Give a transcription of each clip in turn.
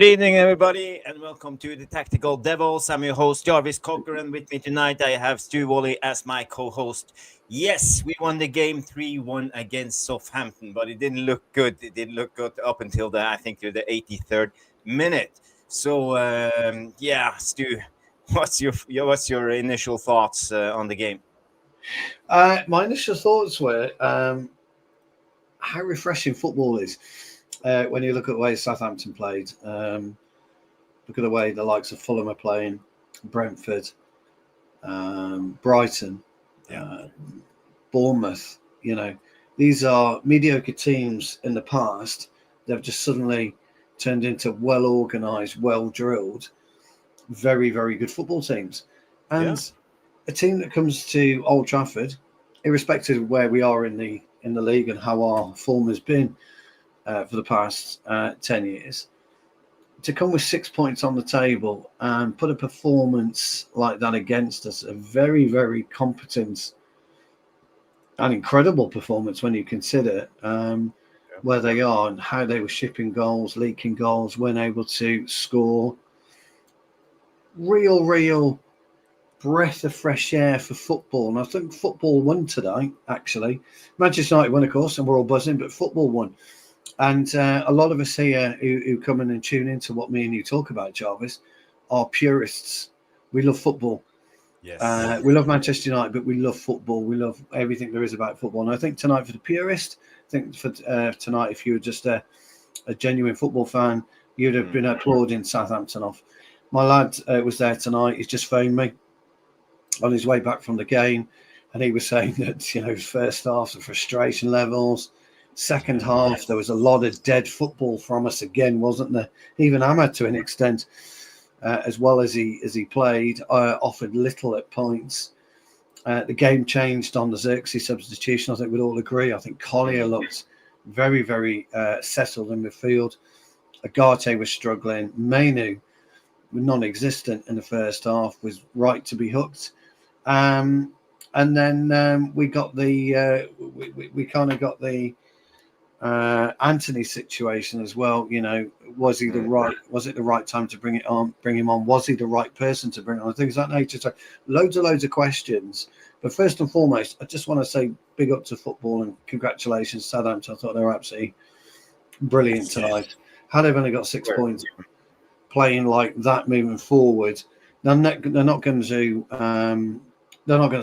Good evening, everybody, and welcome to the Tactical Devils. I'm your host, Jarvis Cocker, and with me tonight I have Stu Woolley as my co-host. Yes, we won the game 3-1 against Southampton, but it didn't look good. It didn't look good up until I think the 83rd minute. So, Stu, what's your initial thoughts on the game? My initial thoughts were how refreshing football is. When you look at the way Southampton played, look at the way the likes of Fulham are playing, Brentford, Brighton, Bournemouth. You know, these are mediocre teams in the past. They've just suddenly turned into well-organised, well-drilled, very, very good football teams. And a team that comes to Old Trafford, irrespective of where we are in the league and how our form has been for the past 10 years, to come with 6 points on the table and put a performance like that against us, a very, very competent and incredible performance when you consider where they are and how they were shipping goals, leaking goals, weren't able to score. Real breath of fresh air for football. And I think football won today, actually. Manchester United won, of course, and we're all buzzing, but football won. And a lot of us here who come in and tune into what me and you talk about, Jarvis, are purists. We love football. Yes. We love Manchester United, but we love football. We love everything there is about football. And I think tonight for the purist, I think for tonight, if you were just a genuine football fan, you'd have been applauding Southampton off. My lad was there tonight. He's just phoned me on his way back from the game, and he was saying that, you know, first half, the frustration levels, second half, there was a lot of dead football from us again, wasn't there? Even Ahmad, to an extent, as well as he played, offered little at points. The game changed on the Xerxes substitution. I think we'd all agree. I think Collier looked very, very settled in midfield. Ugarte was struggling. Mainu, non-existent in the first half, was right to be hooked. And then we got we kind of got the Antony situation as well. You know, was it the right time to bring him on? Was he the right person to bring on? Things of that nature. So loads of questions. But first and foremost, I just want to say big up to football and congratulations, Southampton. I thought they were absolutely brilliant tonight. Had they've only got 6 points, playing like that moving forward, they're not going to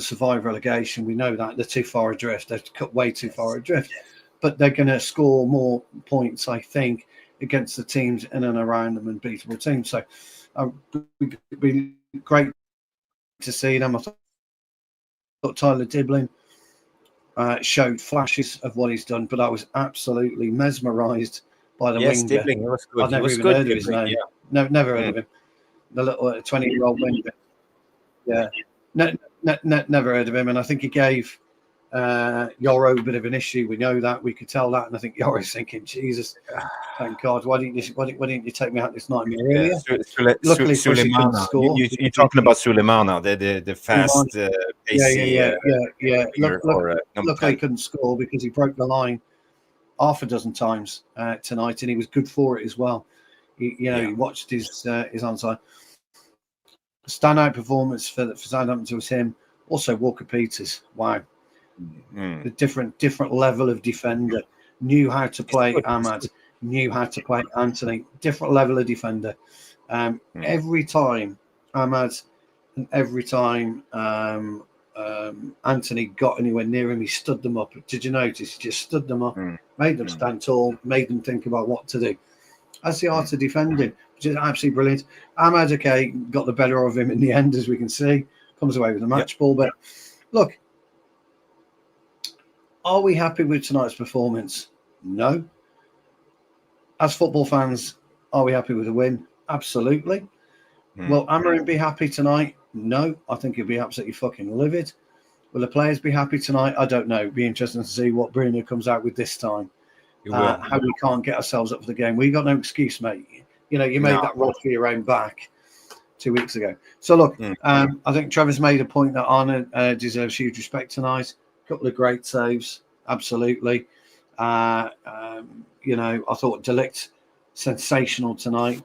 survive relegation. We know that. They're too far adrift. They've cut way too far adrift. But they're going to score more points, I think, against the teams in and around them and beatable teams. So it'd be great to see them. I thought Tyler Dibling showed flashes of what he's done, but I was absolutely mesmerised by the winger. Dibling, was good. I've never even heard of his name. Yeah. Never heard of him. The little 20-year-old winger. Yeah. Never heard of him. And I think he gave Yoro a bit of an issue. We know that. We could tell that. And I think Yoro's thinking, Jesus, thank God, why didn't you take me out this night earlier? Luckily, Sulemana. You're talking about Sulemana, the fast, pacey. Luckily, he couldn't score because he broke the line half a dozen times tonight, and he was good for it as well. He watched his onside. Standout performance for Southampton was him. Also, Walker Peters. Wow. A different level of defender. Knew how to play Ahmad. Knew how to play Antony. Different level of defender. Every time Ahmad and every time Antony got anywhere near him, he stood them up. Did you notice? He just stood them up, made them stand tall, made them think about what to do. That's the art of defending, which is absolutely brilliant. Ahmad, got the better of him in the end, as we can see. Comes away with a match ball. But look, are we happy with tonight's performance? No. As football fans, are we happy with the win? Absolutely. Will Amarin be happy tonight? No. I think he'll be absolutely fucking livid. Will the players be happy tonight? I don't know. It'll be interesting to see what Bruno comes out with this time. How we can't get ourselves up for the game. We got no excuse, mate. You made that rod for your own back 2 weeks ago. So look, I think Trevor's made a point that Arna deserves huge respect tonight. A couple of great saves, absolutely. I thought Delict sensational tonight.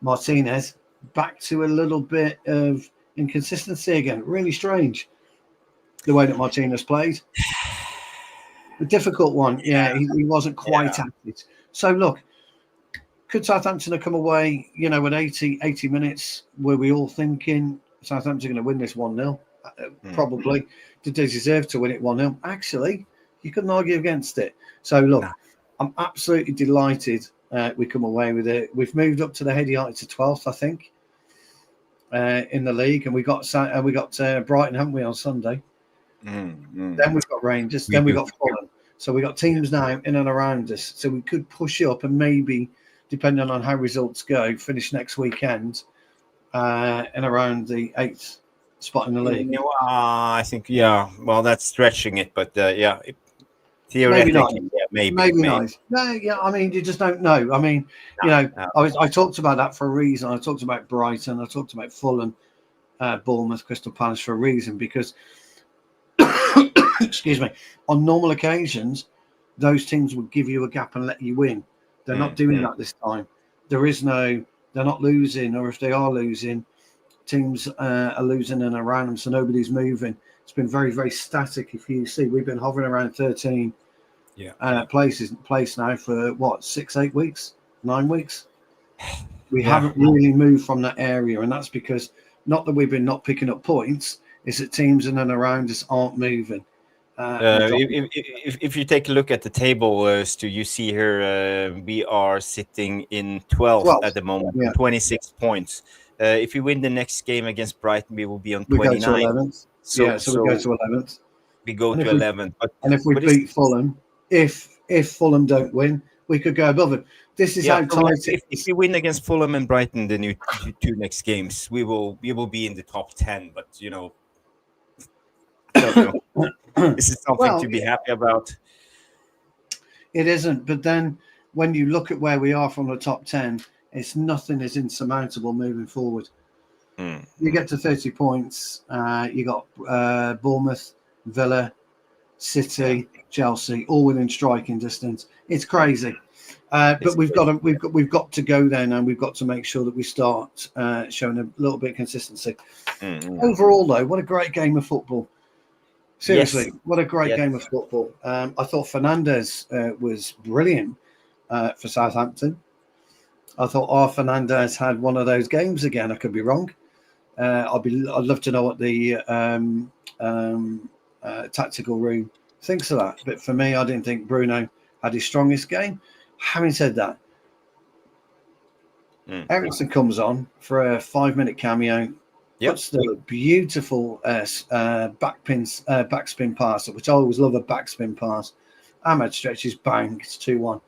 Martinez back to a little bit of inconsistency again. Really strange the way that Martinez played. A difficult one. Yeah, he wasn't quite at it. So look, could Southampton have come away, at 80 minutes? Were we all thinking Southampton are going to win this 1-0? Probably. Did they deserve to win it 1-0? Actually, you couldn't argue against it. So look, I'm absolutely delighted we come away with it. We've moved up to the head United to 12th, I think, in the league, and we got Brighton, haven't we, on Sunday? Then we've got Rangers. Then we've got Fulham. So we've got teams now in and around us. So we could push up and maybe, depending on how results go, finish next weekend in around the 8th spot in the league. I think, well, that's stretching it, but theoretically, maybe not. No, I mean, you just don't know. I mean, I talked about that for a reason. I talked about Brighton. I talked about Fulham, Bournemouth, Crystal Palace for a reason, because excuse me, on normal occasions, those teams would give you a gap and let you win. They're not doing that this time. They're not losing, or if they are losing, teams are losing and around them, so nobody's moving. It's been very, very static. If you see, we've been hovering around 13 place now for 6-8 weeks, 9 weeks. We haven't really moved from that area, and that's because not that we've been not picking up points, is that teams in and around us aren't moving. If you take a look at the table, Stu, you see here we are sitting in 12th at the moment, 26 points. If we win the next game against Brighton, we will be on 29. We go to 11th. So we go to 11th. We go to 11th. And if we beat Fulham, if Fulham don't win, we could go above it. This is how tight. If we win against Fulham and Brighton, the new two next games, we will be in the top 10. But I don't know. This is something to be happy about. It isn't, but then when you look at where we are from the top 10, nothing is insurmountable moving forward. You get to 30 points. You got Bournemouth, Villa, City, Chelsea, all within striking distance. It's crazy, but we've got to go there now. We've got to make sure that we start showing a little bit of consistency. Overall, though, what a great game of football. Seriously, what a great game of football. I thought Fernandez was brilliant for Southampton. I thought Fernandez had one of those games again. I could be wrong. I'd love to know what the tactical room thinks of that. But for me, I didn't think Bruno had his strongest game. Having said that, Eriksen comes on for a 5-minute cameo. Puts the beautiful backspin pass, which I always love a backspin pass. Ahmed stretches, bang, it's 2-1.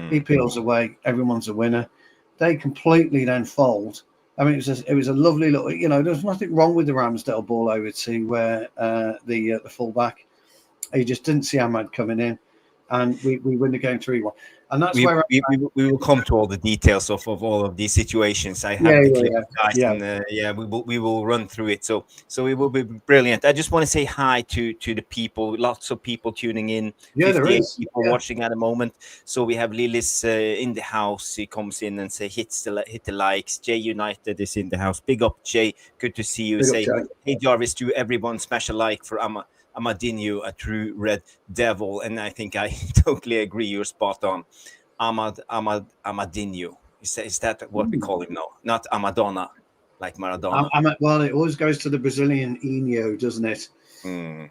He peels away, everyone's a winner. They completely then fold. I mean, it was a lovely little, there's nothing wrong with the Ramsdale ball over to the fullback. He just didn't see Ahmed coming in, and we win the game 3-1. And that's where we will come to all the details of all of these situations. I have the clip, guys, and we will run through it. So it will be brilliant. I just want to say hi to the people. Lots of people tuning in. Yeah, there is people watching at the moment. So we have Lilis in the house. He comes in and hit the likes. Jay United is in the house. Big up, Jay. Good to see you. Hey Jarvis, to everyone, smash a like for Amadinho, a true red devil, and I think I totally agree. You're spot on. Amadinho. Is that what we call him now? Not Amadonna, like Maradona. Well, it always goes to the Brazilian Inho, doesn't it? Well,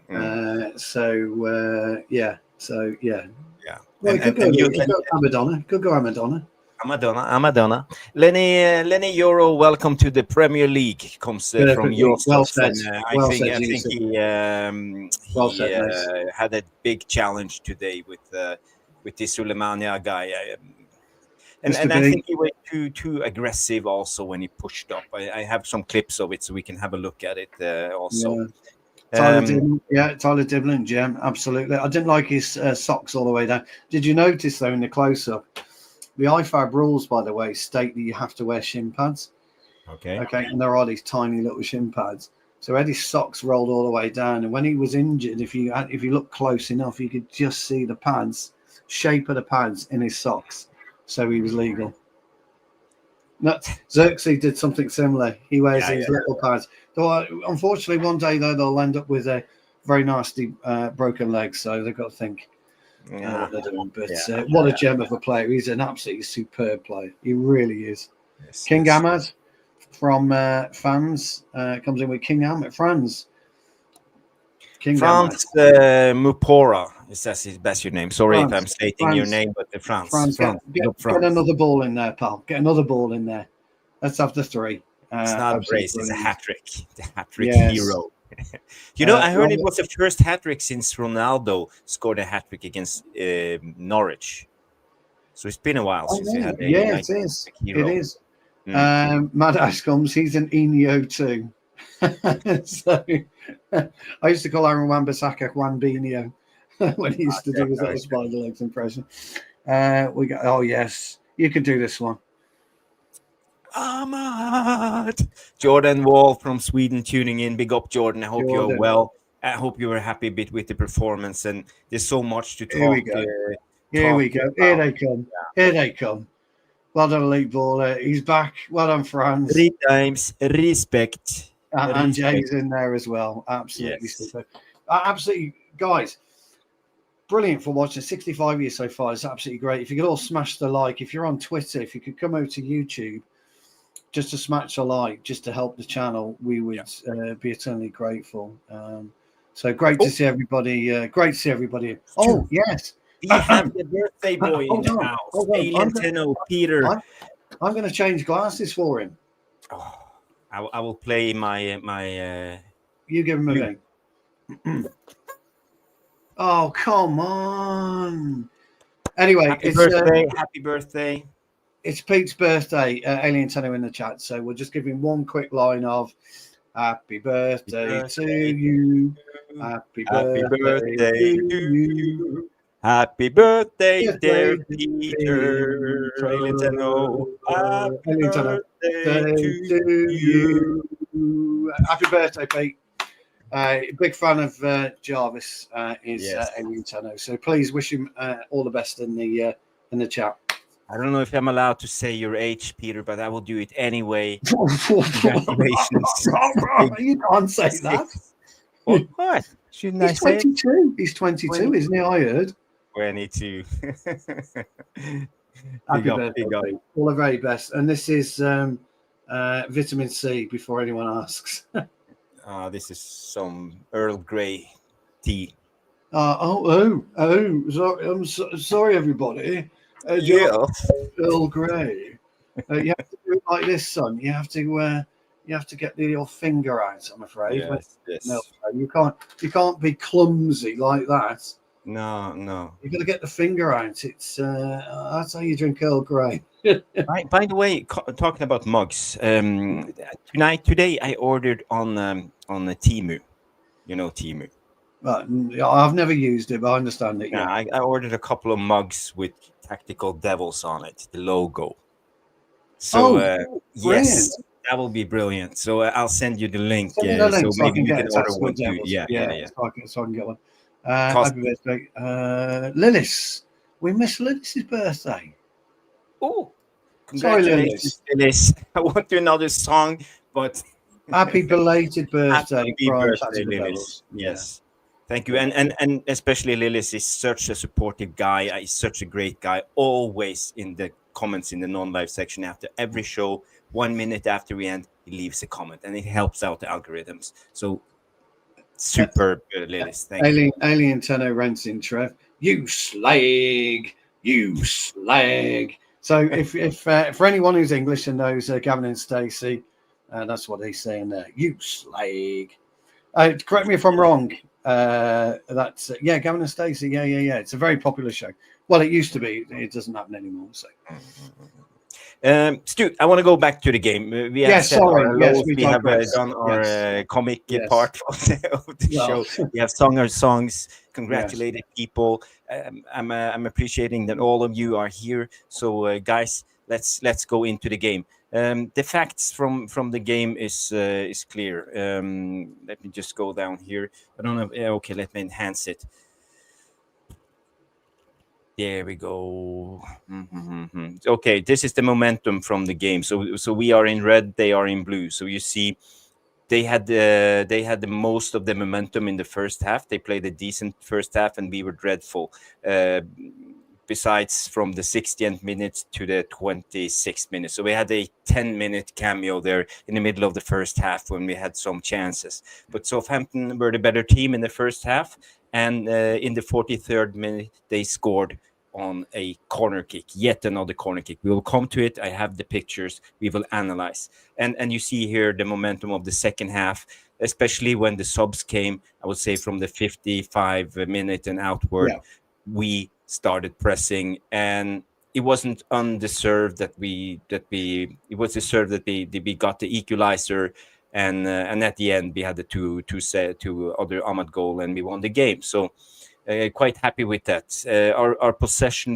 could go Amadonna. Amadonna. Leny Yoro, welcome to the Premier League. Comes from your I think he had a big challenge today with the Sulemana guy. And I think he went too aggressive also when he pushed up. I have some clips of it, so we can have a look at it also. Tyler Dibling, Gem, absolutely. I didn't like his socks all the way down. Did you notice, though, in the close-up, the IFAB rules, by the way, state that you have to wear shin pads. Okay, and there are these tiny little shin pads. So Eddie's socks rolled all the way down, and when he was injured, if you look close enough, you could just see the pads, shape of the pads in his socks. So he was legal. No, Xerxes did something similar. He wears Yeah, these little pads. Though, unfortunately, one day though they'll end up with a very nasty broken leg. So they've got to think what they're doing. But what a gem of a player! He's an absolutely superb player. He really is. Yes, King yes. Ahmad from fans comes in with King Ahmad. Franz. King Franz Mupora, that's your name. Sorry if I'm stating your name, but the Franz. Get another ball in there, pal. Get another ball in there. Let's have the three. It's not a brace, it's a hat trick. The hat trick Yes. hero. I heard it was the first hat trick since Ronaldo scored a hat trick against Norwich. So it's been a while since we had a it is. hero. It is. Mad Ash comes. He's an Enio too. So I used to call Aaron Wan-Bissaka Juan-Binio when he used to do his little spider legs impression. We got. Oh yes, you can do this one. Ahmad. Jordan Wall from Sweden tuning in. Big up, Jordan. I hope you're well. I hope you were happy a bit with the performance, and there's so much to talk. Here we go. Here we go. Here they come. Yeah. Here they come. Well done, elite baller. He's back. Well done, Franz. 3 times respect. And Jay's in there as well. Absolutely super. Absolutely, guys. Brilliant for watching. 65 years so far. It's absolutely great. If you could all smash the like. If you're on Twitter, if you could come over to YouTube, just to smash a like, just to help the channel, we would be eternally grateful. So great to see everybody. Great to see everybody. Oh, yes. We have the birthday boy in the house. Alien Tenno, Peter. I'm going to change glasses for him. Oh, I will play my. You give him a ring. Oh, come on. Anyway, happy birthday. It's Pete's birthday. Alien Tenno in the chat. So we'll just give him one quick line of happy birthday to you. Happy birthday to you. Happy birthday, dear Peter. Alien Tenno. Happy birthday to you. Happy birthday, Pete. Big fan of Jarvis is Alien Tenno. So please wish him all the best in the chat. I don't know if I'm allowed to say your age, Peter, but I will do it anyway. Congratulations. You can't say that. What? Shouldn't I say 22. He's 22, isn't he? I heard. 22. Happy birthday. All the very best. And this is vitamin C, before anyone asks. This is some Earl Grey tea. Sorry, I'm sorry, everybody. Earl Grey. You have to do it like this, son. You have to get your finger out. I'm afraid. Yes. No, you can't be clumsy like that. No. You've got to get the finger out. It's that's how you drink Earl Grey. By the way, talking about mugs, today I ordered on the Temu. You know Temu. I've never used it, but I understand it. Yeah, I ordered a couple of mugs with Tactical Devils on it, the logo. So yes, that will be brilliant. So I'll send you the link. So maybe you can order one too. Yeah. So I can get one. Happy birthday, Lillis. We missed Lillis's birthday. Oh, congratulations, Lillis. I want to another song, but happy belated birthday, happy birthday, Lillis. Yes. Thank you. And especially Lillis is such a supportive guy. He's such a great guy. Always in the comments in the non-live section after every show, 1 minute after we end, he leaves a comment and it helps out the algorithms. So superb, Lillis. Thank you. Alien Tenno rents in Trev. You slag. So if for anyone who's English and knows Gavin and Stacey, that's what he's saying there. You slag. Correct me if I'm wrong. That's Gavin and Stacey. Yeah. It's a very popular show. Well, it used to be. It doesn't happen anymore. So, Stu, I want to go back to the game. We have done our comic part of the show. We have sung our songs, congratulated people. I'm appreciating that all of you are here. So, guys, let's go into the game. The facts from the game is clear. Let me just go down here. I don't know. Okay, let me enhance it. There we go. Okay, this is the momentum from the game. So we are in red, they are in blue. So you see, they had the most of the momentum in the first half. They played a decent first half, and we were dreadful. Uh, Besides from the 60th minute to the 26th minute, so we had a 10-minute cameo there in the middle of the first half when we had some chances. But Southampton were the better team in the first half, and in the 43rd minute they scored on a corner kick, yet another corner kick. We will come to it. I have the pictures. We will analyze. And you see here the momentum of the second half, especially when the subs came. I would say from the 55-minute and outward, Yeah. we started pressing, and it wasn't undeserved that we it was deserved that we got the equalizer, and at the end we had the two other Ahmad goal, and we won the game. So quite happy with that. Our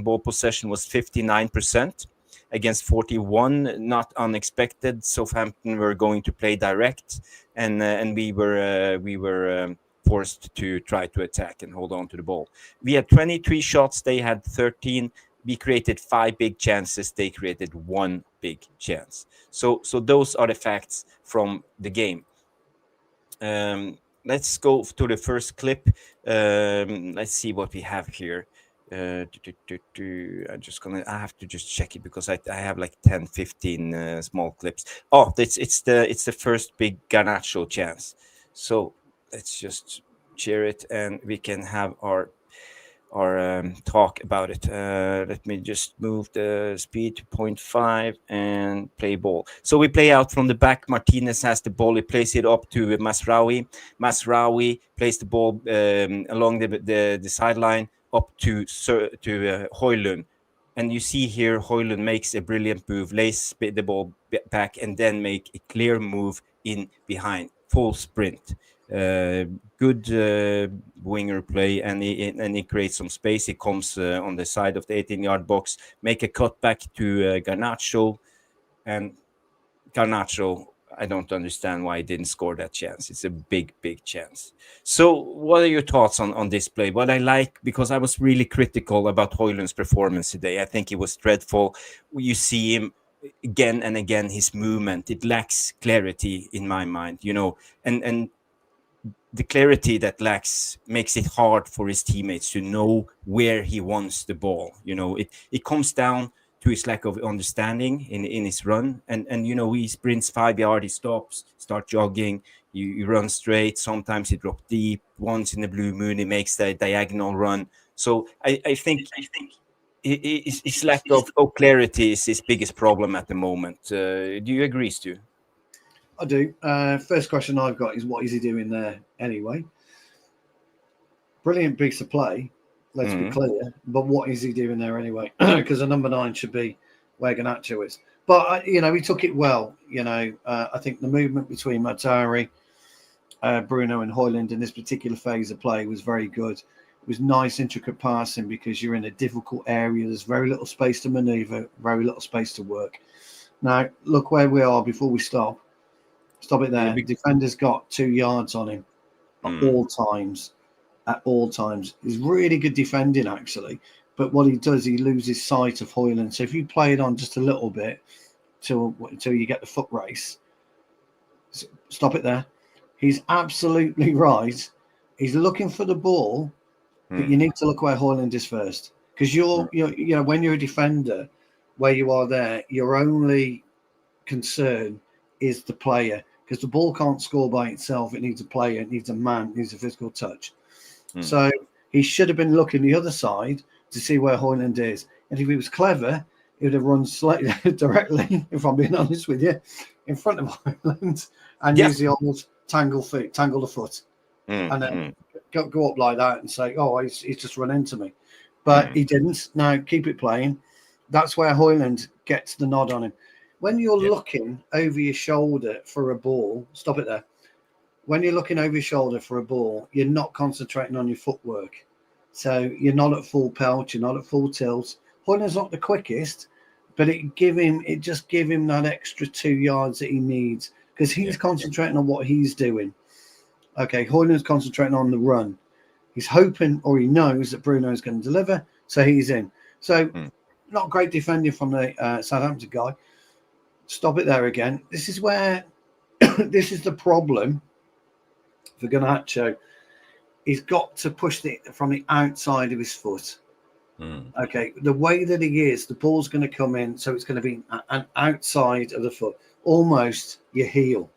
ball possession was 59% against 41. Not unexpected. Southampton were going to play direct, and we were forced to try to attack and hold on to the ball. We had 23 shots. They had 13. We created 5 big chances. They created 1 big chance. So those are the facts from the game. Let's go to the first clip. Let's see what we have here. I have to just check it because I have like 10, 15 small clips. Oh, it's the first big Garnacho chance. So let's just share it, and we can have our talk about it. Let me just move the speed to 0.5 and play ball. So we play out from the back. Martinez has the ball. He plays it up to Masraoui. Masraoui plays the ball along the sideline up to Højlund. And you see here, Højlund makes a brilliant move, lays the ball back, and then make a clear move in behind, full sprint. Good winger play, and he creates some space. He comes on the side of the 18-yard box, make a cut back to Garnacho, and Garnacho, I don't understand why he didn't score that chance. It's a big chance. So what are your thoughts on this play? What I like, because I was really critical about Højlund's performance today. I think he was dreadful. You see him again and again, his movement, it lacks clarity in my mind, and the clarity that lacks makes it hard for his teammates to know where he wants the ball. It comes down to his lack of understanding in his run. And he sprints 5 yards, he stops, start jogging, you run straight. Sometimes he drop deep. Once in the blue moon, he makes the diagonal run. So I think his lack of clarity is his biggest problem at the moment. Do you agree, Stu? I do. First question I've got is, what is he doing there anyway? Brilliant piece of play, let's be clear. But what is he doing there anyway? Because the number 9 should be where Garnacho is. But, he took it well. I think the movement between Matari, Bruno and Højlund in this particular phase of play was very good. It was nice, intricate passing because you're in a difficult area. There's very little space to manoeuvre, very little space to work. Now, look where we are before we stop. Stop it there. The defender's got 2 yards on him at all times. At all times. He's really good defending, actually. But what he does, he loses sight of Højlund. So if you play it on just a little bit till you get the foot race, stop it there. He's absolutely right. He's looking for the ball, but you need to look where Højlund is first. Because you're when you're a defender, where you are there, your only concern is the player. Because the ball can't score by itself. It needs a player, it needs a man, it needs a physical touch. So he should have been looking the other side to see where Højlund is. And if he was clever, he would have run slightly directly, if I'm being honest with you, in front of Højlund and use the old tangle the foot. And then go up like that and say, oh, he's just run into me. But he didn't. Now, keep it playing. That's where Højlund gets the nod on him. When you're looking over your shoulder for a ball, stop it there. When you're looking over your shoulder for a ball, you're not concentrating on your footwork. So you're not at full pelt, you're not at full tilt. Højlund's not the quickest, but it just give him that extra 2 yards that he needs because he's concentrating on what he's doing. Okay, Højlund's concentrating on the run. He's hoping, or he knows, that Bruno's going to deliver. So he's in. So not great defending from the Southampton guy. Stop it there again. This is where this is the problem for Garnacho. He's got to push it from the outside of his foot. Okay, the way that he is, the ball's going to come in, so it's going to be an outside of the foot, almost your heel.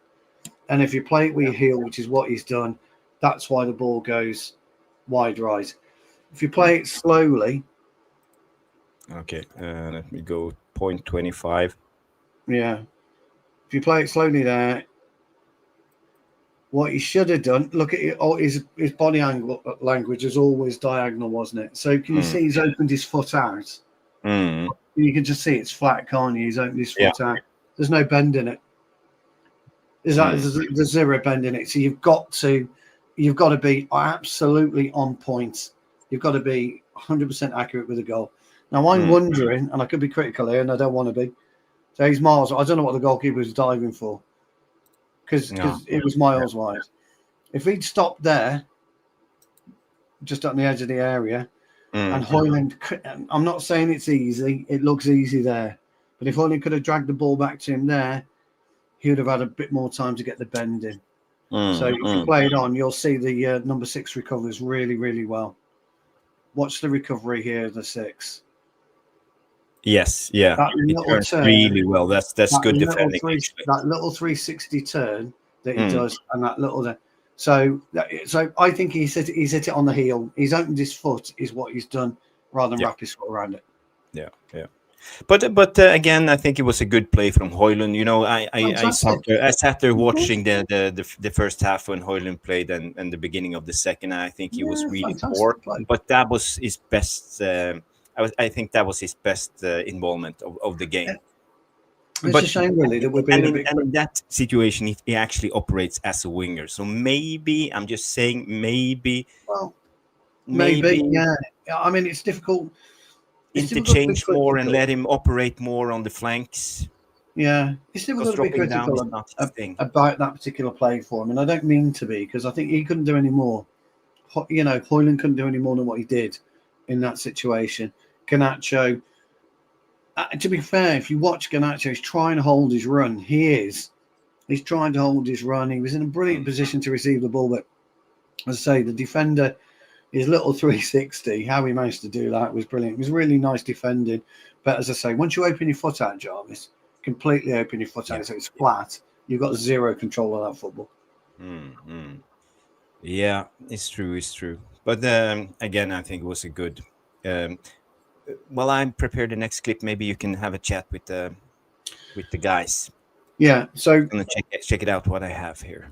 And if you play it with your heel, which is what he's done, that's why the ball goes wide right. If you play it slowly, okay, let me go 0.25. Yeah, if you play it slowly there, what he should have done, look at it, his body angle language is always diagonal, wasn't it? So can you see he's opened his foot out? You can just see it's flat, can't you? He's opened his foot out. There's no bend in it. There's zero bend in it. So you've got to be absolutely on point. You've got to be 100% accurate with the goal. Now I'm wondering, and I could be critical here, and I don't want to be. So he's miles. I don't know what the goalkeeper was diving for, because it was miles wide. If he'd stopped there, just on the edge of the area, and Højlund, I'm not saying it's easy. It looks easy there, but if Højlund could have dragged the ball back to him there, he would have had a bit more time to get the bend in. So if you play it on, you'll see the number 6 recovers really, really well. Watch the recovery here, the 6. Yes, yeah, it turns really well. That's good defending. That little 360 turn that he does, and that little. So I think he's hit it on the heel. He's opened his foot, is what he's done, rather than wrap his foot around it. Yeah. But again, I think it was a good play from Højlund. You know, I sat there watching the first half when Højlund played and the beginning of the second. I think he was really poor, but that was his best. I think that was his best involvement of the game. It's a shame, really, that we're being and in that situation, he actually operates as a winger. So maybe, I'm just saying, maybe. Well, maybe, yeah. I mean, it's difficult. Interchange more and let him operate more on the flanks. Yeah, it's difficult to be critical about that particular play for him. And I don't mean to be, because I think he couldn't do any more. You know, Højlund couldn't do any more than what he did in that situation. Garnacho, to be fair, if you watch Garnacho, he's trying to hold his run. He's trying to hold his run. He was in a brilliant position to receive the ball, but as I say, the defender, his little 360, how he managed to do that was brilliant. It was really nice defending. But as I say, once you open your foot out, Jarvis, completely open your foot out, so it's flat, you've got zero control of that football. Yeah, it's true. But again, I think it was a good. Well, I'm prepared. The next clip, maybe you can have a chat with the guys. Yeah. So I'm gonna check it out what I have here.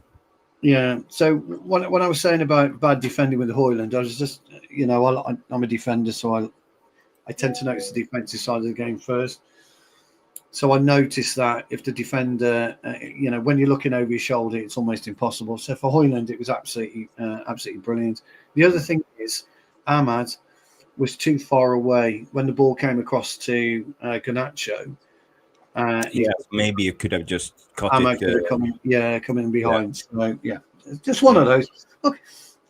Yeah. So when I was saying about bad defending with Højlund, I was just, you know, I'm a defender, so I tend to notice the defensive side of the game first. So I noticed that if the defender, you know, when you're looking over your shoulder, it's almost impossible. So for Højlund, it was absolutely brilliant. The other thing is, Ahmad was too far away when the ball came across to Garnacho. Maybe you could have just cut Ahmad it. Coming in behind. Yeah. So, just one of those. Look,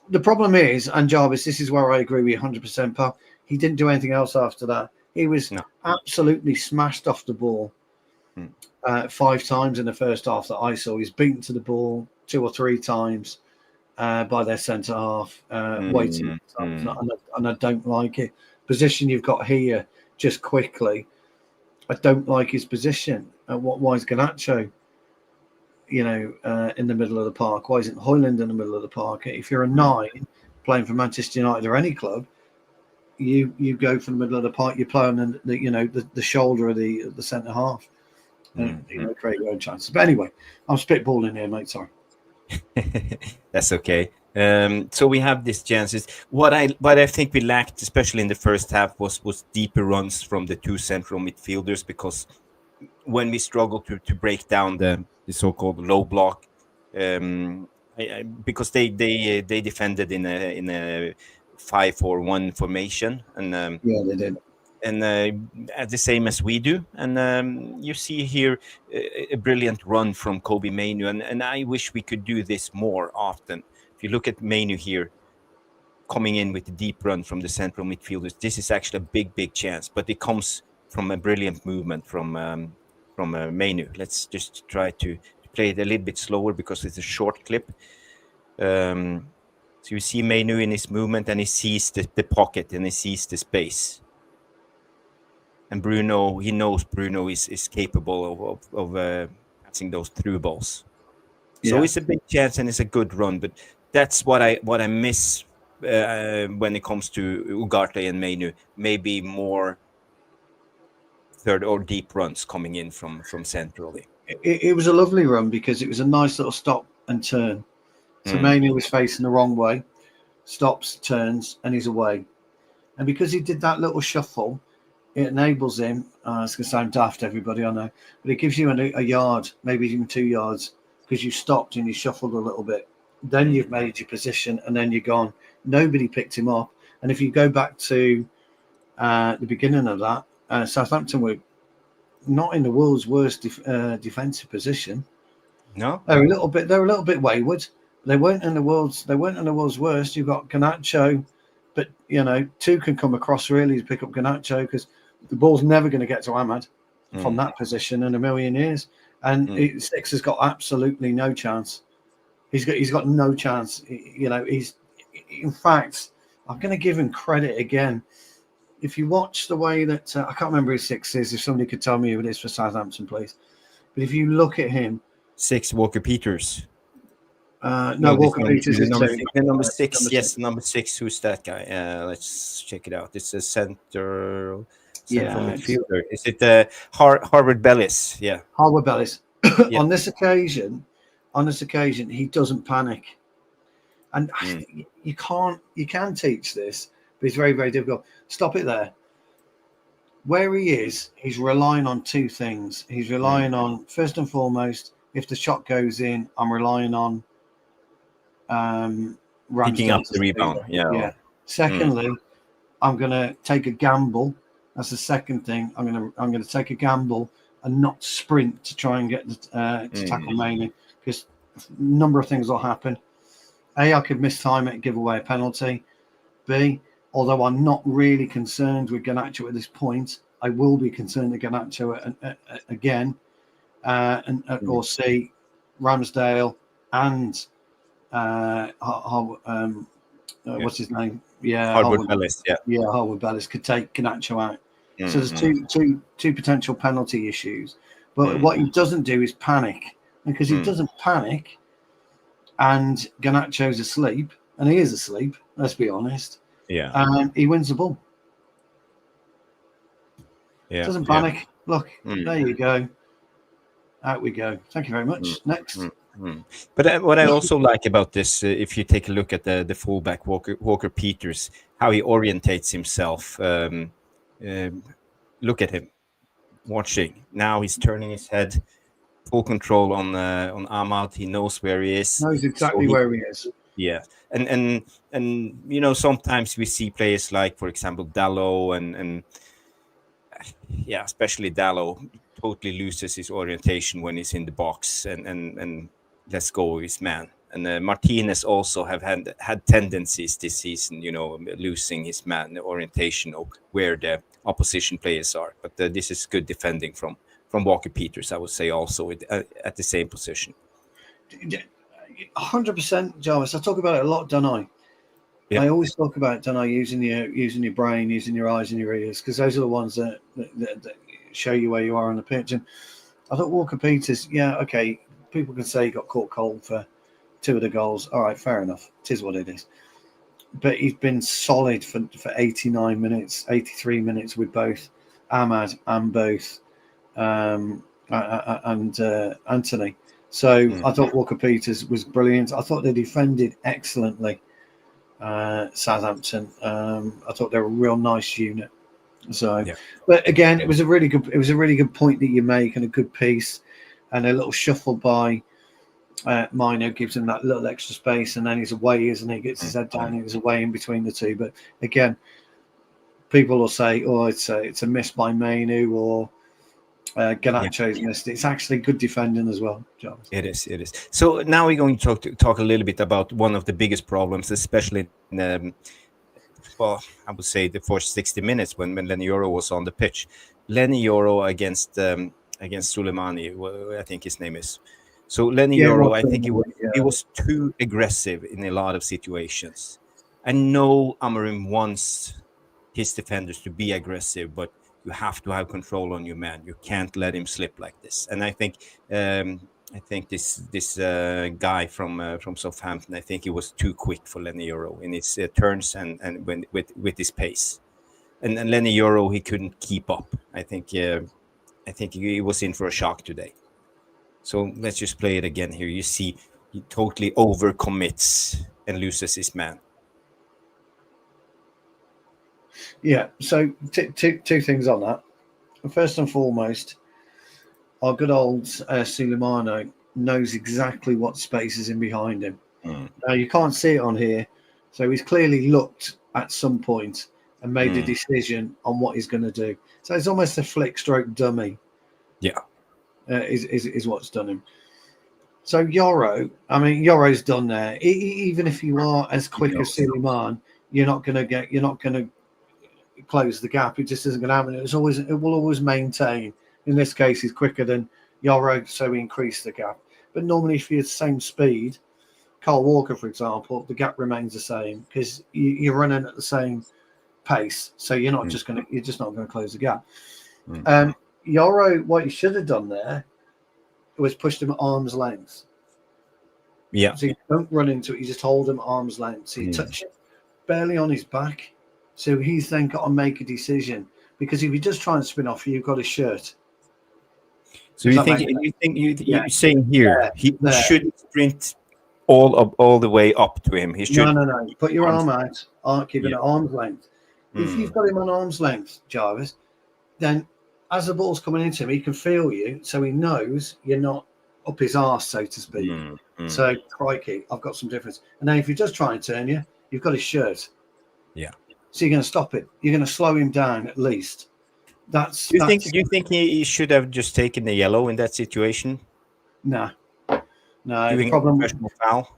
the problem is, and Jarvis, this is where I agree with you 100%, pal. He didn't do anything else after that. He was absolutely smashed off the ball 5 times in the first half that I saw. He's beaten to the ball 2 or 3 times by their centre half, waiting. And I don't like it. Position you've got here, just quickly, I don't like his position. Why is Garnacho, you know, in the middle of the park? Why isn't Højlund in the middle of the park? If you're a 9 playing for Manchester United or any club, you go from the middle of the park. You play on the shoulder of the centre half, and create your own chances. But anyway, I'm spitballing here, mate. Sorry. That's okay. So we have these chances. What I think we lacked, especially in the first half, was deeper runs from the 2 central midfielders, because when we struggled to break down the so-called low block, because they defended in a 5-4-1 formation, and they did, and the same as we do. And you see here a brilliant run from Kobbie Mainoo, and I wish we could do this more often. If you look at Mainoo here, coming in with the deep run from the central midfielders. This is actually a big chance, but it comes from a brilliant movement from Mainu. Let's just try to play it a little bit slower because it's a short clip. So you see Mainu in his movement, and he sees the pocket and he sees the space. And Bruno, he knows Bruno is capable of passing those through balls. So it's a big chance and it's a good run, but that's what I miss when it comes to Ugarte and Mainu. Maybe more third or deep runs coming in from centrally. It was a lovely run because it was a nice little stop and turn. So Mainu was facing the wrong way, stops, turns, and he's away. And because he did that little shuffle, it enables him. It's going to sound daft, everybody, I know, but it gives you a yard, maybe even 2 yards, because you stopped and you shuffled a little bit. Then you've made your position, and then you're gone. Nobody picked him up. And if you go back to the beginning of that, Southampton were not in the world's worst defensive position. No, they're a little bit wayward. They weren't in the world's worst. You've got Garnacho, but two can come across really to pick up Garnacho because the ball's never going to get to Ahmad from that position in a million years. And Six has got absolutely no chance. He's got no chance. He's in fact, I'm going to give him credit again. If you watch the way that I can't remember who Six is, if somebody could tell me who it is for Southampton, please. But if you look at him, Six Walker Peters. No, Walker Peters is number six. Yes, number 6. Who's that guy? Let's check it out. It's a central midfielder. Is it Harvard Bellis? Yeah, Harvard Bellis. Yeah. On this occasion, he doesn't panic, and you can teach this, but it's very, very difficult. Stop it there. Where he is, he's relying on 2 things. He's relying on, first and foremost, if the shot goes in, I'm relying on picking up the rebound. Yeah. Secondly, I'm going to take a gamble. That's the second thing. I'm going to take a gamble and not sprint to try and get to tackle Mainu, because a number of things will happen. A, I could mistime it and give away a penalty. B, although I'm not really concerned with Garnacho at this point, I will be concerned with Garnacho again. Or C, Ramsdale and what's his name? Yeah, Harvard Bellis. Yeah, Harvard Bellis could take Garnacho out. So there's two potential penalty issues. But what he doesn't do is panic, because he doesn't panic, and Garnacho's asleep, and he is asleep. Let's be honest. Yeah. And he wins the ball. Yeah. Doesn't panic. Look, there you go. Out we go. Thank you very much. Next. But what I also like about this, if you take a look at the fullback Walker Peters, how he orientates himself. Look at him, watching. Now he's turning his head, full control on Ahmad. He knows where he is. Knows exactly where he is. Yeah, and sometimes we see players like, for example, Dalot and especially Dalot totally loses his orientation when he's in the box and lets go of his man. And Martinez also have had tendencies this season, losing his man, the orientation of where the opposition players are. But this is good defending from Walker Peters, I would say, also at the same position. 100%, Jarvis. I talk about it a lot, don't I? Yeah. I always talk about, don't I, using your brain, using your eyes and your ears, because those are the ones that show you where you are on the pitch. And I thought Walker Peters, okay, people can say he got caught cold for 2 of the goals. All right, fair enough. It is what it is. But he's been solid for 89 minutes, 83 minutes with both Ahmad and both and Antony. So I thought Walker Peters was brilliant. I thought they defended excellently. Southampton. I thought they were a real nice unit. So, but again, it was a really good point that you make, and a good piece, and a little shuffle by Mainu gives him that little extra space, and then he's away, isn't he? Gets his head down, and he's away in between the two. But again, people will say, "Oh, it's a miss by Mainu," or Garnacho's missed. It's actually good defending as well, Jarvis. It is. So now we're going to talk a little bit about one of the biggest problems, especially in, well, I would say the first 60 minutes when Leny Yoro was on the pitch. Leny Yoro against Sulemana, I think his name is. So Leny Yoro, I think he was too aggressive in a lot of situations. I know Amorim wants his defenders to be aggressive, but you have to have control on your man. You can't let him slip like this. And I think this guy from Southampton, I think he was too quick for Leny Yoro in his turns and when with his pace. And Leny Yoro, he couldn't keep up. I think he was in for a shock today. So let's just play it again here. You see, he totally overcommits and loses his man. Yeah, so two things on that. First and foremost, our good old Sulemana knows exactly what space is in behind him. Now, you can't see it on here, so he's clearly looked at some point and made a decision on what he's going to do. So it's almost a flick stroke dummy. Yeah. Is what's done him. So Yoro's done there. Even if you are as quick as Sulemana, you're not going to close the gap. It just isn't going to happen. It will always maintain. In this case, he's quicker than Yoro, so we increase the gap. But normally, if you're the same speed, Kyle Walker, for example, the gap remains the same because you're running at the same pace. So you're not just going to. You're just not going to close the gap. Yoro, what he should have done there was pushed him at arm's length. Yeah. So you don't run into it. You just hold him at arm's length. So you touch it barely on his back. So he's then got to make a decision because if you just try and spin off, you've got his shirt. So you're saying here he shouldn't sprint all the way up to him. He should no. Put your arm out. Keep it at arm's length. If you've got him on arm's length, Jarvis, then as the ball's coming into him, he can feel you, so he knows you're not up his arse, so to speak. So, crikey, I've got some difference. And then if you just try and turn you, you've got his shirt. Yeah. So you're going to stop it. You're going to slow him down at least. Do you think he should have just taken the yellow in that situation? No. Doing a professional foul?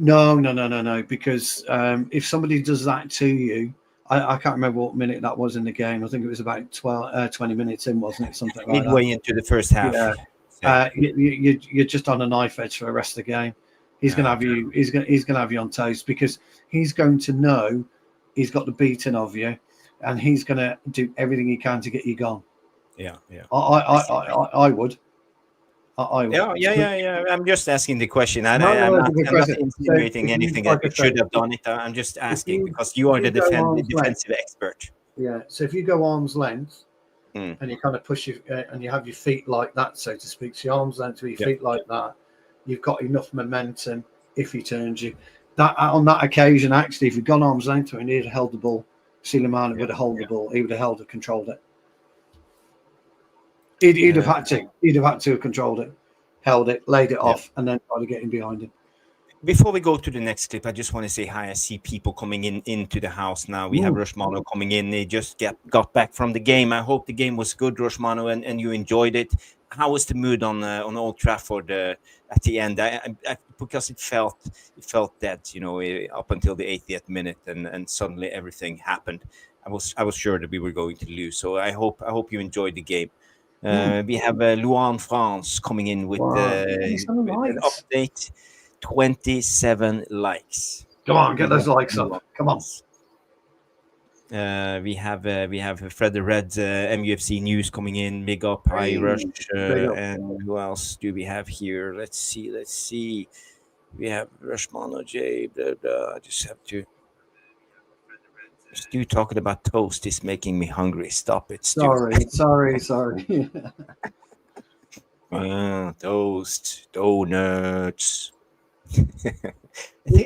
No. Because if somebody does that to you, I can't remember what minute that was in the game. I think it was about 20 minutes in, wasn't it? Something like midway into the first half. Yeah. You're just on a knife edge for the rest of the game. He's going to have you. He's going to have you on toast because he's going to know he's got the beating of you, and he's going to do everything he can to get you gone. Yeah. I would. Yeah. I'm just asking the question. I'm not insinuating anything that you should have done it. I'm just asking because you are the defensive expert. Yeah. So if you go arm's length and you kind of push and you have your feet like that, so to speak, so your arm's length with your feet like that, you've got enough momentum if he turns you. That on that occasion, actually, if he'd gone arm's length and he'd held the ball, Sulemana would have held the ball. He would have held and controlled it. He'd have had to. He'd have had to have controlled it, held it, laid it off, and then tried to get in behind him. Before we go to the next clip, I just want to say hi. I see people coming into the house now. We have Roshmano coming in. They just got back from the game. I hope the game was good, Roshmano, and you enjoyed it. How was the mood on Old Trafford at the end? Because it felt dead, up until the 80th minute, and suddenly everything happened. I was sure that we were going to lose. So I hope you enjoyed the game. We have Luan France coming in with an update. 27 likes. Come on, get those likes up. Come on. We have Fred the Red MUFC News coming in. Big up, High Rush. And who else do we have here? Let's see. We have Rushmano J. Blah, blah. I just have to. Stu talking about toast is making me hungry. Stop it, Stu. Sorry. Toast, donuts.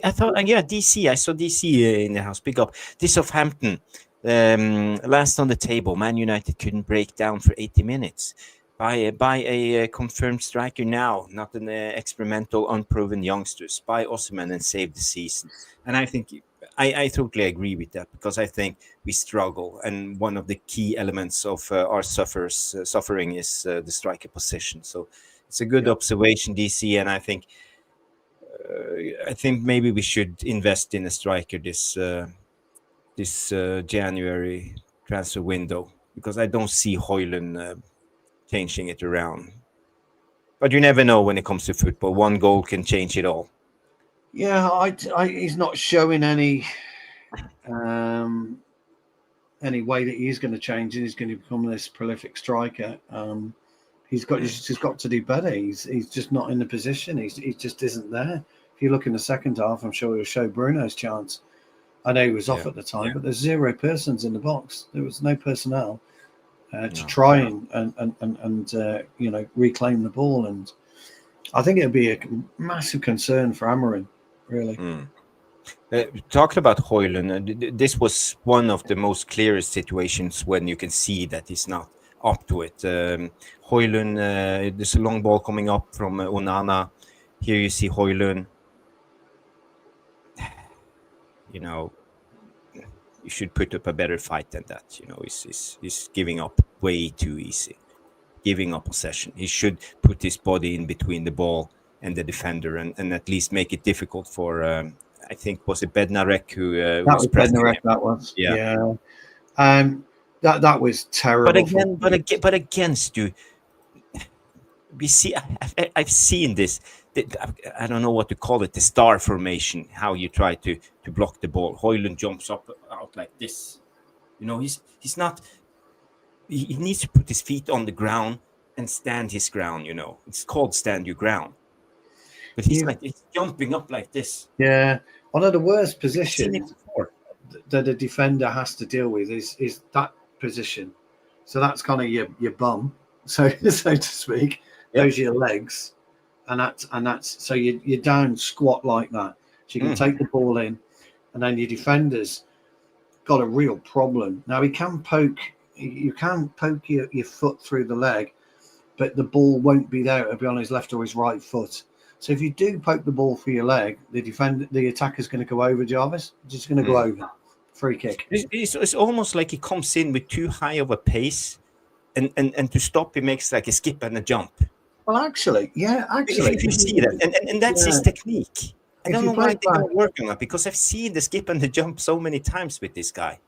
I thought, DC. I saw DC in the house. Big up. This Southampton, last on the table. Man United couldn't break down for 80 minutes. Buy a confirmed striker now, not an experimental, unproven youngsters. Buy Osimhen and save the season. And I think I totally agree with that, because I think we struggle, and one of the key elements of our suffering is the striker position. So it's a good Yeah. observation, DC, and I think maybe we should invest in a striker this January transfer window, because I don't see Højlund changing it around. But you never know when it comes to football. One goal can change it all. Yeah, he's not showing any way that he's going to change and he's going to become this prolific striker. He's just got to do better. He's just not in the position. He just isn't there. If you look in the second half, I'm sure he'll show Bruno's chance. I know he was off at the time, but there's 0 persons in the box. There was no personnel to try and reclaim the ball. And I think it'd be a massive concern for Amorim, really. Talking about Højlund, this was one of the most clearest situations when you can see that he's not up to it. Højlund, there's a long ball coming up from Onana. Here you see Højlund. You should put up a better fight than that. He's giving up way too easy, giving up possession. He should put his body in between the ball and the defender, and at least make it difficult for. I think was it Bednarek who was pressing Bednarek, him. that was. Yeah. That was terrible. But again, Stu, we see. I've seen this. I don't know what to call it. The star formation. How you try to block the ball. Højlund jumps out like this. He's not. He needs to put his feet on the ground and stand his ground. It's called stand your ground. But he's jumping up like this. Yeah, one of the worst positions that a defender has to deal with is that position. So that's kind of your bum, so to speak. Yep. Those are your legs, and that's so you're down squat like that. So you can take the ball in, and then your defender's got a real problem. Now you can poke your foot through the leg, but the ball won't be there. It'll be on his left or his right foot. So if you do poke the ball for your leg, the attacker's going to go over, Jarvis. Just going to go over. Free kick. It's almost like he comes in with too high of a pace, and to stop, he makes like a skip and a jump. Well, actually. If you see that, and that's his technique. I don't know why they don't work on that, because I've seen the skip and the jump so many times with this guy.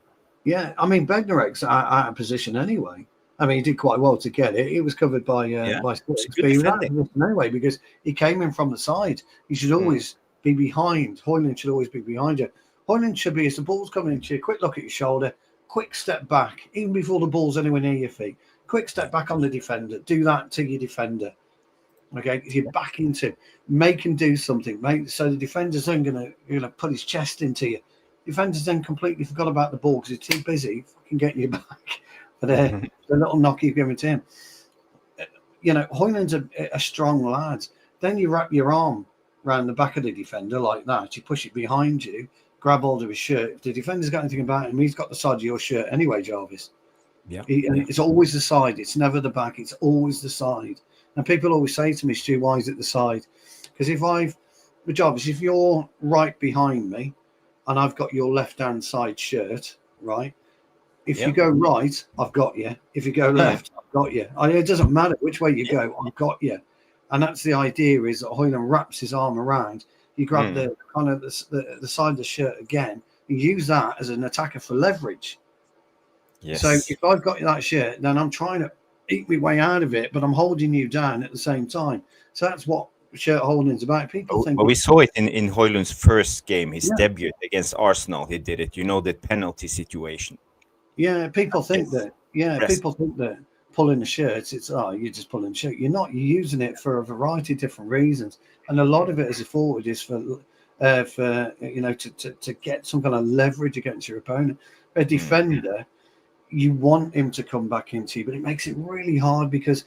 Yeah, I mean, Bednarek's out of position anyway. I mean, he did quite well to get it. He was covered by Six, but he was out of position anyway because he came in from the side. He should always be behind. Højlund should always be behind you. Højlund should be, as the ball's coming into you, quick look at your shoulder, quick step back, even before the ball's anywhere near your feet. Quick step back on the defender. Do that to your defender. Okay, if you're back into, make him do something, so the defender's then going to put his chest into you. Defenders then completely forgot about the ball because he's too busy fucking getting you back. But the little knock you've given to him. Højlund's a strong lad. Then you wrap your arm around the back of the defender like that. You push it behind you, grab hold of his shirt. If the defender's got anything about him, he's got the side of your shirt anyway, Jarvis. Yeah. It's always the side. It's never the back. It's always the side. And people always say to me, Stu, why is it the side? Because Jarvis, if you're right behind me and I've got your left-hand side shirt, right? If you go right, I've got you. If you go left, I've got you. It doesn't matter which way you go, I've got you. And that's the idea, is that Højlund wraps his arm around. You grab the kind of the side of the shirt again. You use that as an attacker for leverage. Yes. So if I've got that shirt, then I'm trying to eat my way out of it, but I'm holding you down at the same time. So that's what shirt holding is about. People think. Well, we saw it in Højlund's first game, his debut against Arsenal. He did it. The penalty situation. Yeah, people think that. Yeah, people think that pulling the shirts, it's you're just pulling the shirt. You're not. You're using it for a variety of different reasons, and a lot of it as a forward is for to get some kind of leverage against your opponent. A defender, you want him to come back into you, but it makes it really hard because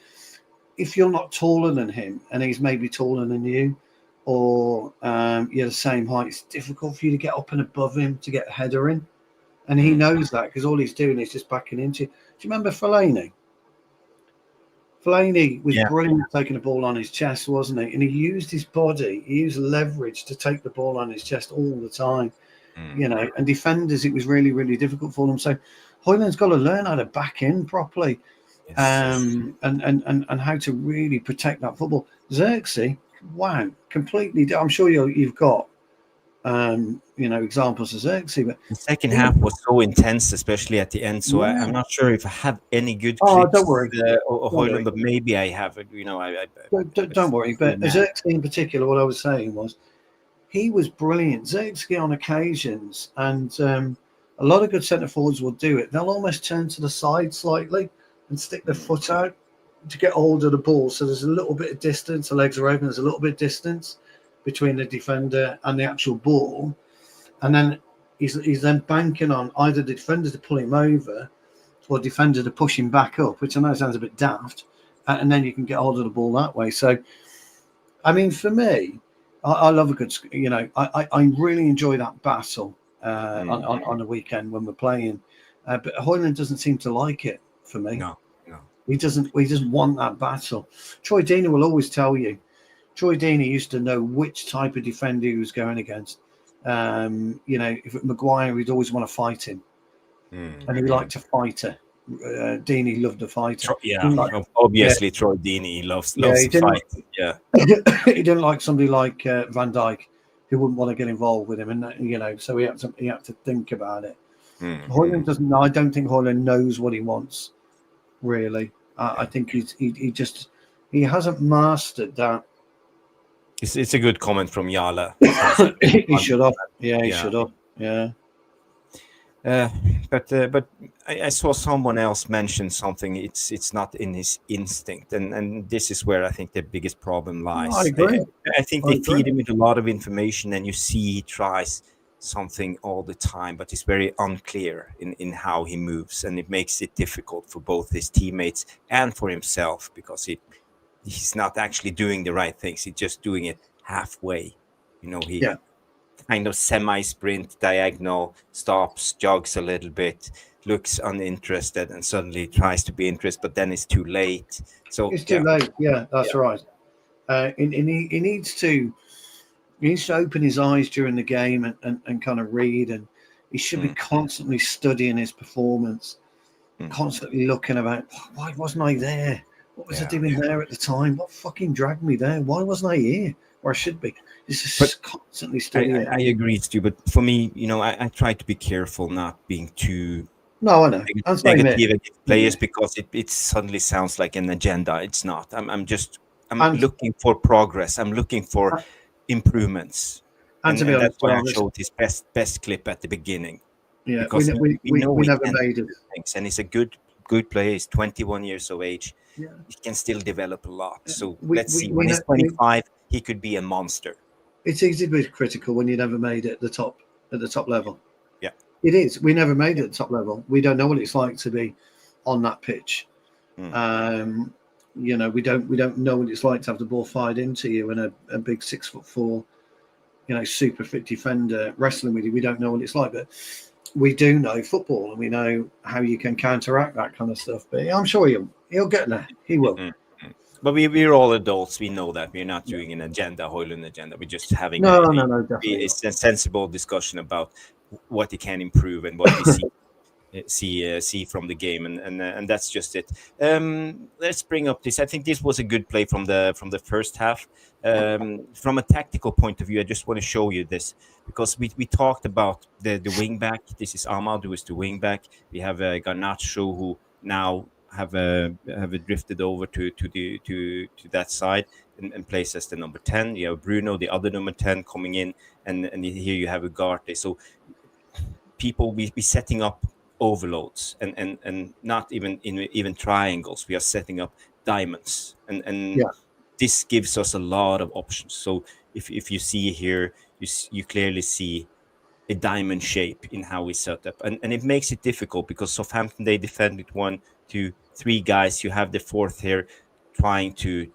if you're not taller than him and he's maybe taller than you, or you're the same height, it's difficult for you to get up and above him to get a header in. And he knows that because all he's doing is just backing into you. Do you remember Fellaini? Fellaini was Yeah. brilliant taking the ball on his chest, wasn't he? And he used his body, he used leverage to take the ball on his chest all the time, and defenders, it was really, really difficult for them. So Højlund's got to learn how to back in properly, and how to really protect that football. Xerxes, wow, completely. I'm sure you've got examples of Xerxes, but the second half was so intense, especially at the end. So I'm not sure if I have any good clips don't worry. of Højlund, but maybe I have it. Don't worry. But Xerxes in particular, what I was saying was he was brilliant. Xerxes on occasions, and a lot of good centre forwards will do it. They'll almost turn to the side slightly and stick their foot out to get hold of the ball. So there's a little bit of distance. The legs are open. There's a little bit of distance between the defender and the actual ball, and then he's then banking on either the defender to pull him over or defender to push him back up, which I know sounds a bit daft, and then you can get hold of the ball that way. So, I mean, for me, I love a good, I really enjoy that battle on the weekend when we're playing, but Højlund doesn't seem to like it for me. No. He doesn't want that battle. Troy Deeney will always tell you. Troy Deeney used to know which type of defender he was going against. If it Maguire, he'd always want to fight him, and he liked a fighter. Deeney loved a fighter. Obviously, Troy Deeney loves to fight. Yeah, he didn't like somebody like Van Dijk, who wouldn't want to get involved with him, and so he had to think about it. Højlund doesn't. I don't think Højlund knows what he wants. Really, I think he hasn't mastered that. It's a good comment from Yala. He should have. Yeah, he should have. Yeah. But I saw someone else mention something. It's not in his instinct, and this is where I think the biggest problem lies. I agree. I think they feed him with a lot of information, and you see he tries something all the time, but it's very unclear in how he moves, and it makes it difficult for both his teammates and for himself because he's not actually doing the right things. He's just doing it halfway. He kind of semi-sprint, diagonal, stops, jogs a little bit, looks uninterested, and suddenly tries to be interested, but then it's too late. So it's too late. Yeah, that's right. And he needs to open his eyes during the game and kind of read, and he should be constantly studying his performance, constantly looking about, why wasn't I there? What was I doing there at the time? What fucking dragged me there? Why wasn't I here where I should be? It's just constantly studying. I agree, Stu, but for me, I try to be careful not being too I know. negative against players because it suddenly sounds like an agenda. It's not. I'm looking for progress. I'm looking for improvements. And to be honest, that's why I showed his best clip at the beginning. Yeah, because we never made it. And he's a good player. He's 21 years of age. Yeah. He can still develop a lot. So let's see. When he's 25, he could be a monster. It's easy to be critical when you never made it at the top level. Yeah, it is. We never made it at the top level. We don't know what it's like to be on that pitch. We don't know what it's like to have the ball fired into you and a big 6'4", super fit defender wrestling with you. We don't know what it's like, but we do know football and we know how you can counteract that kind of stuff. But I'm sure he'll get there. He will. But we're all adults. We know that we're not doing an agenda, Højlund agenda. We're just having definitely. A sensible discussion about what he can improve and what we see from the game, and that's just it. Let's bring up this. I think this was a good play from the first half. From a tactical point of view, I just want to show you this because we talked about the wing back. This is Ahmad, who is the wing back. We have Garnacho, who now have drifted over to that side and plays as the number 10. You have Bruno, the other number 10, coming in, and here you have Ugarte. So people be setting up overloads and not even triangles. We are setting up diamonds, and this gives us a lot of options. So if you see here, you clearly see a diamond shape in how we set up, and it makes it difficult because Southampton, they defend with 1, 2, 3 guys. You have the fourth here trying to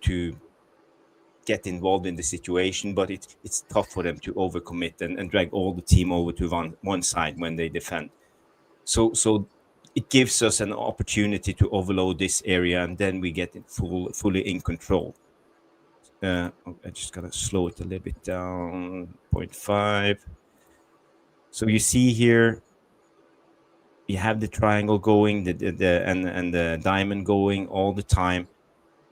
get involved in the situation, but it's tough for them to overcommit and drag all the team over to one side when they defend. So it gives us an opportunity to overload this area, and then we get it fully in control. I just gotta slow it a little bit down, 0.5. So you see here, you have the triangle going, and the diamond going all the time,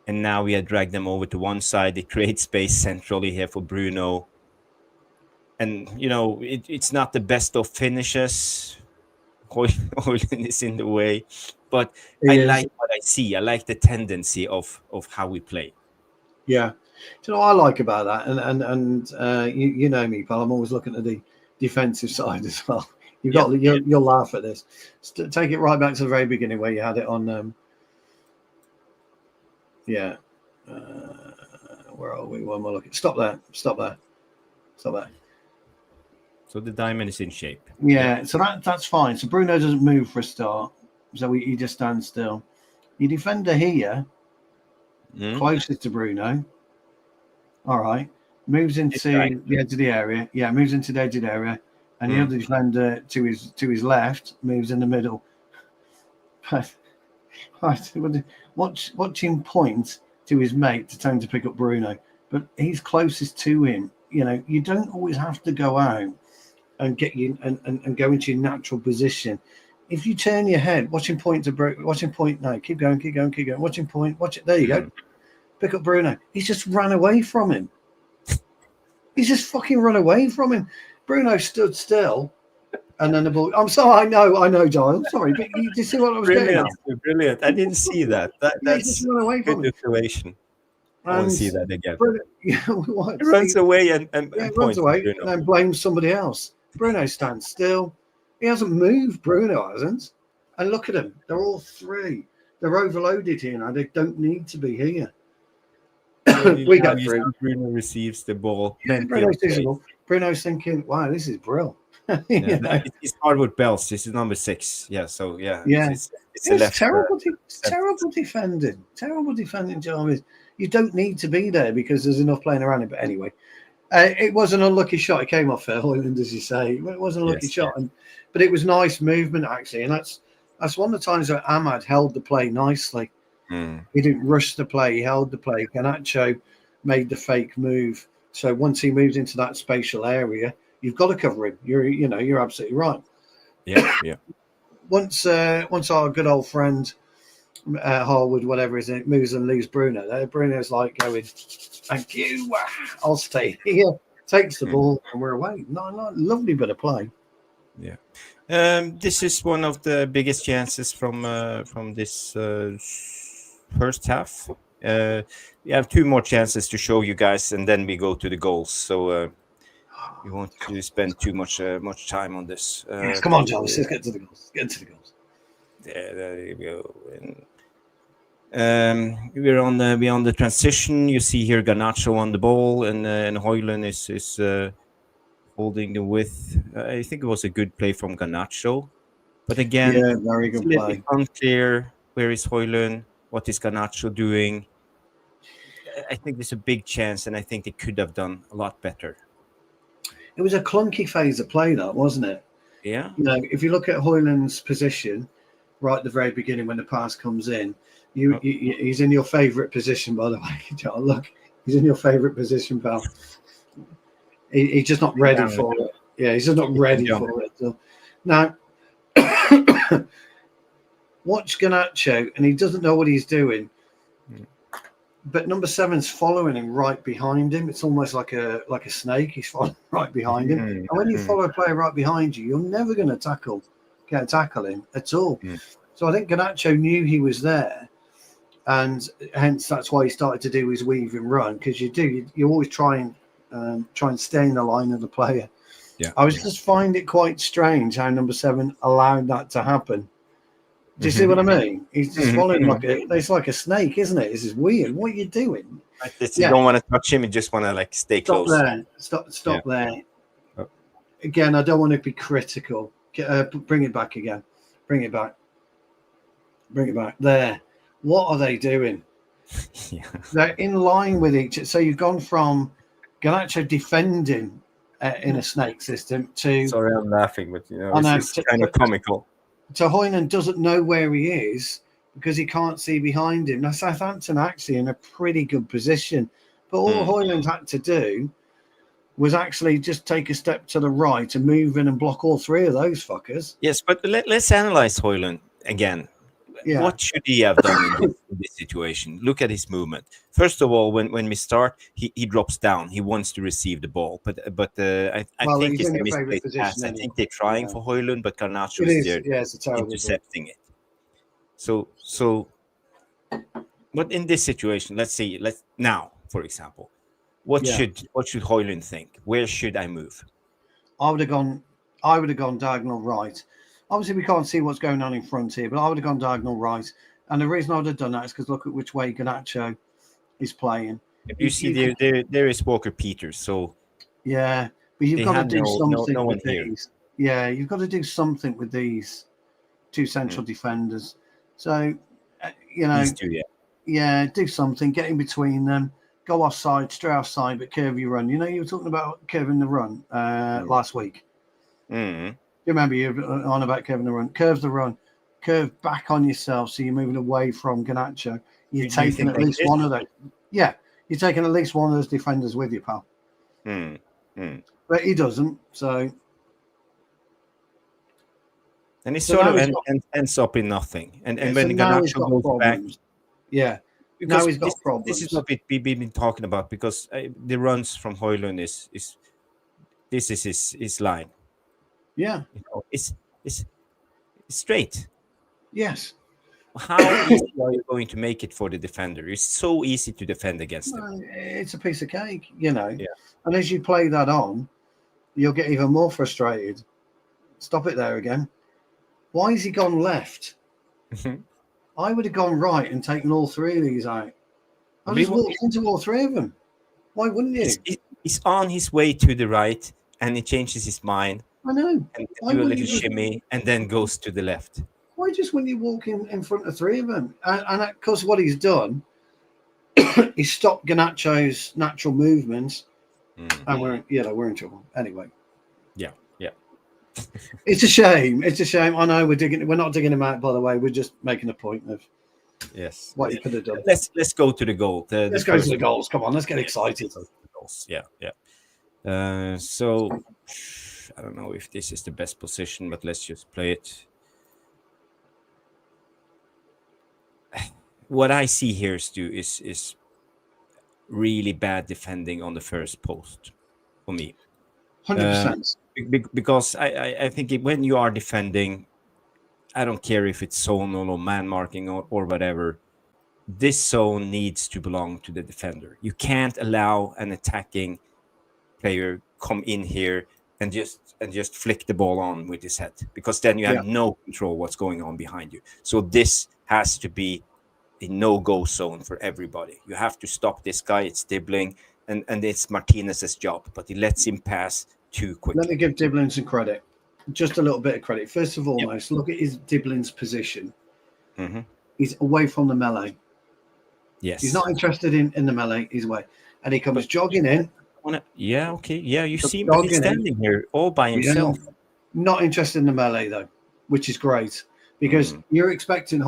and now we have dragged them over to one side. They create space centrally here for Bruno, and it's not the best of finishes. Hoyland is in the way, but I like what I see. I like the tendency of how we play. Yeah. Do you know what I like about that? And you know me, pal. I'm always looking at the defensive side as well. You'll laugh at this. Take it right back to the very beginning where you had it on. Where are we? When we're looking, stop there. So the diamond is in shape. Yeah. So that's fine. So Bruno doesn't move for a start. So he just stands still. Your defender here, closest to Bruno. All right. Moves into the edge of the area. Yeah, moves into the edge of the area. And the other defender to his left moves in the middle. Watch him point to his mate to tell him to pick up Bruno. But he's closest to him. You don't always have to go out and get you and go into your natural position. If you turn your head, watch him point to Bruno. Watch him point. No, keep going. Watch him point. Watch it. There you go. Pick up Bruno. He's just ran away from him. He's just fucking run away from him. Bruno stood still, and then the ball. I'm sorry. I know, Giles. I'm sorry, but you see what I was getting at? Brilliant. I didn't see that. That's a good information. I want to see that again. He runs away and runs away and then blames somebody else. Bruno stands still. He hasn't moved. Bruno hasn't. And look at them. They're all three. They're overloaded here now. They don't need to be here. We go through. Bruno receives the ball. Yeah, Bruno's thinking, wow, this is brilliant. It's Hardwood Bells. This is number 6. Yeah, so it's terrible. Terrible defending. Terrible defending, Jarvis. You don't need to be there because there's enough playing around it. But anyway, it was an unlucky shot. It came off Hoyland, as you say. It was an unlucky shot, but it was nice movement actually, and that's one of the times that Ahmad held the play nicely. He didn't rush the play. He held the play. Garnacho made the fake move. So once he moves into that spatial area, you've got to cover him. You're absolutely right. Yeah. Once our good old friend Harwood, whatever is it, moves and leaves Bruno. Bruno's like going, "Thank you. I'll stay here." Takes the ball and we're away. No, lovely bit of play. Yeah. This is one of the biggest chances from this first half. We have 2 more chances to show you guys, and then we go to the goals. So we won't spend too much time on this. Yes, come on, Charles. Let's get to the goals. There you go. We're on the transition. You see here Garnacho on the ball, and Hoyland is holding the width. I think it was a good play from Garnacho, but again, very good play. Unclear. Where is Hoyland? What is Garnacho doing? I think there's a big chance, and I think they could have done a lot better. It was a clunky phase of play, that wasn't it? Yeah. If you look at Hoyland's position right at the very beginning when the pass comes in, he's in your favourite position, by the way. John, look, he's in your favourite position, pal. He's just not ready for it. Yeah, he's just not ready for it. So, now, watch Garnacho, and he doesn't know what he's doing. But number 7's following him right behind him. It's almost like a snake. He's following right behind him. And when you follow a player right behind you, you're never going to get a tackle him at all. So I think Garnacho knew he was there, and hence that's why he started to do his weave and run, because you always try and stay in the line of the player. Yeah, I was just find it quite strange how number 7 allowed that to happen. Do you see what I mean? He's just following it's like a snake, isn't it? This is weird. What are you doing? You don't want to touch him. You just want to stay close. Stop there. Oh. Again, I don't want to be critical. Bring it back again. Bring it back. There. What are they doing? They're in line with each other. So you've gone from Garnacho defending in a snake system to... Sorry, I'm laughing, but it's kind of comical. So Højlund doesn't know where he is because he can't see behind him. Now, Southampton are actually in a pretty good position, but all Højlund had to do was actually just take a step to the right and move in and block all three of those fuckers. Yes, but let's analyze Højlund again. Yeah. What should he have done in this situation? Look at his movement. First of all, when we start, he drops down. He wants to receive the ball, but I think it's a misplaced pass. I think they're trying for Højlund, but Garnacho is there intercepting it. So, but in this situation, let's now, for example, what should Højlund think? Where should I move? I would have gone diagonal right. Obviously, we can't see what's going on in front here, but I would have gone diagonal right. And the reason I would have done that is because look at which way Garnacho is playing. You see, there is Walker Peters. So yeah, but you've got to do something with these. Yeah, you've got to do something with these two central defenders. So these two, do something. Get in between them. Go offside, straight offside, but curve your run. You were talking about curving the run last week. Mm-hmm. You remember you were on about curving the run. Curve the run. Curve back on yourself so you're moving away from Garnacho. You're taking at least one of those. Yeah, you're taking at least one of those defenders with you, pal. But he doesn't, so... And he sort of ends up in nothing. And when Garnacho goes back... Yeah. Because now he's got problems. This is what we've been talking about, because the runs from Højlund is his line. Yeah, it's straight. Yes. How easy are you going to make it for the defender? It's so easy to defend against him. It's a piece of cake, Yeah. And as you play that on, you'll get even more frustrated. Stop it there again. Why has he gone left? I would have gone right and taken all three of these out. I just walked into all three of them. Why wouldn't you? He's on his way to the right, and he changes his mind. I know. And do a little shimmy, and then goes to the left. Why just when you walk in front of three of them? And because what he's done, he stopped Garnacho's natural movements, and we're in trouble anyway. Yeah. It's a shame. I know we're not digging him out, by the way. We're just making a point of what he could have done. Let's go to the goal. Let's go to the goals. Come on, let's get excited. Yeah. So I don't know if this is the best position, but let's just play it. What I see here, Stu, is really bad defending on the first post for me. 100%. Because I think when you are defending, I don't care if it's zonal or man marking or whatever, this zone needs to belong to the defender. You can't allow an attacking player come in here and just flick the ball on with his head, because then you have no control what's going on behind you. So this has to be a no-go zone for everybody. You have to stop this guy. It's Dibling, and it's Martinez's job, but he lets him pass too quickly. Let me give Dibling some credit. Just a little bit of credit. First of all, look at his Dibling's position. He's away from the melee. Yes. He's not interested in the melee. He's away. And he comes jogging in. You see him, he's standing here all by himself. Not interested in the melee, though, which is great. Because you're expecting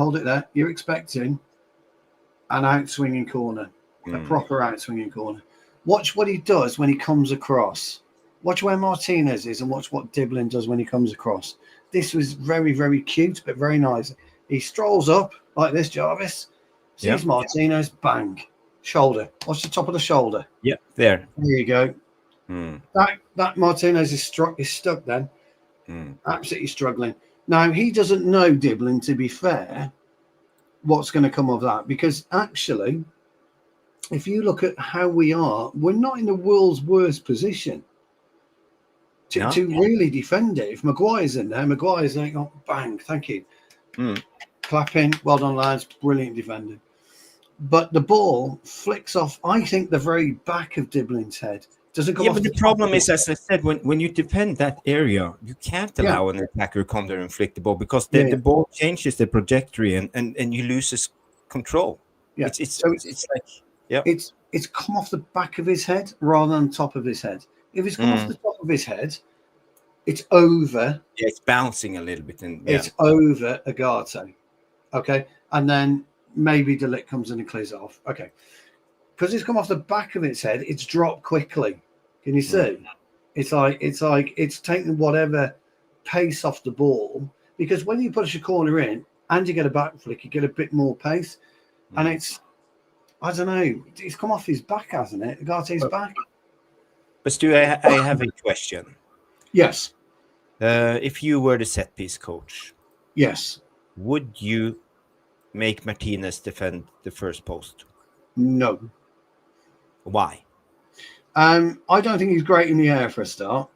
an out-swinging corner. A proper out-swinging corner. Watch what he does when he comes across. Watch where Martinez is and watch what Dibling does when he comes across. This was very, very cute, but very nice. He strolls up like this, Jarvis. Sees Martinez, bang. Shoulder. Watch the top of the shoulder. Yeah, there. There you go. That Martinez is stuck then. Absolutely struggling. Now, he doesn't know, Dibling, to be fair, what's going to come of that. Because actually, if you look at how we are, we're not in the world's worst position to really defend it. If Maguire's in there, Maguire's like, oh, bang, thank you. Clapping, well done, lads, brilliant defending. But the ball flicks off, I think, the very back of Dibling's head. Doesn't come off. But the problem is, as I said, when you defend that area, you can't allow an attacker to come there and flick the ball, because the ball changes the trajectory and you lose his control. Yeah. It's come off the back of his head rather than top of his head. If it's come off the top of his head, It's over. Yeah, it's bouncing a little bit. It's over Ugarte. Okay. And then maybe De Ligt comes in and clears it off. Okay. Because it's come off the back of its head, it's dropped quickly. Can you see? It's like it's taking whatever pace off the ball, because when you push a corner in and you get a back flick, you get a bit more pace. And it's, I don't know, it's come off his back, hasn't it? Ugarte's back. But Stu, I have a question. Yes. If you were the set piece coach, Yes. would you make Martinez defend the first post? No. Why? I don't think he's great in the air for a start.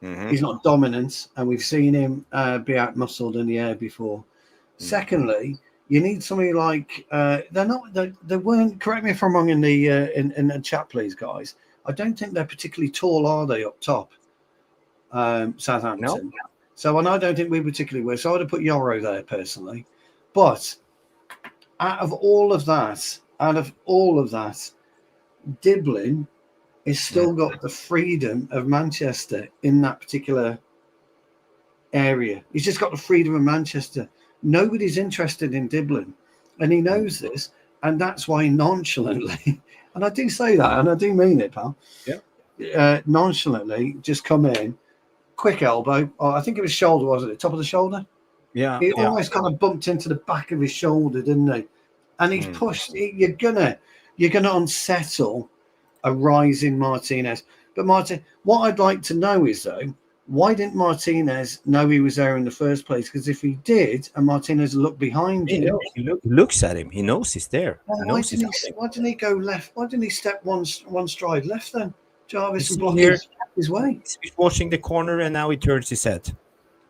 He's not dominant, and we've seen him be outmuscled in the air before. Secondly, you need somebody like they weren't. Correct me if I'm wrong in the chat, please, guys. I don't think they're particularly tall, are they, up top? Southampton. No. So, and I don't think we particularly were. So I'd have put Yoro there personally. But out of all of that, Dibling is still got the freedom of Manchester in that particular area. He's just got the freedom of Manchester. Nobody's interested in Dibling, and he knows this, and that's why nonchalantly, and I do say that, and I do mean it, pal. Yeah. Nonchalantly, just come in, quick elbow. Oh, I think it was shoulder, wasn't it? Top of the shoulder. Yeah. He almost kind of bumped into the back of his shoulder, didn't he? And he's pushed. You're gonna unsettle a rising Martinez. But Martin, what I'd like to know is, though, why didn't Martinez know he was there in the first place? Because if he did, and Martinez looked behind him, he looks at him. He knows he's there. Why didn't he go left? Why didn't he step one stride left then, Jarvis, and block his way? He's watching the corner, and now he turns his head.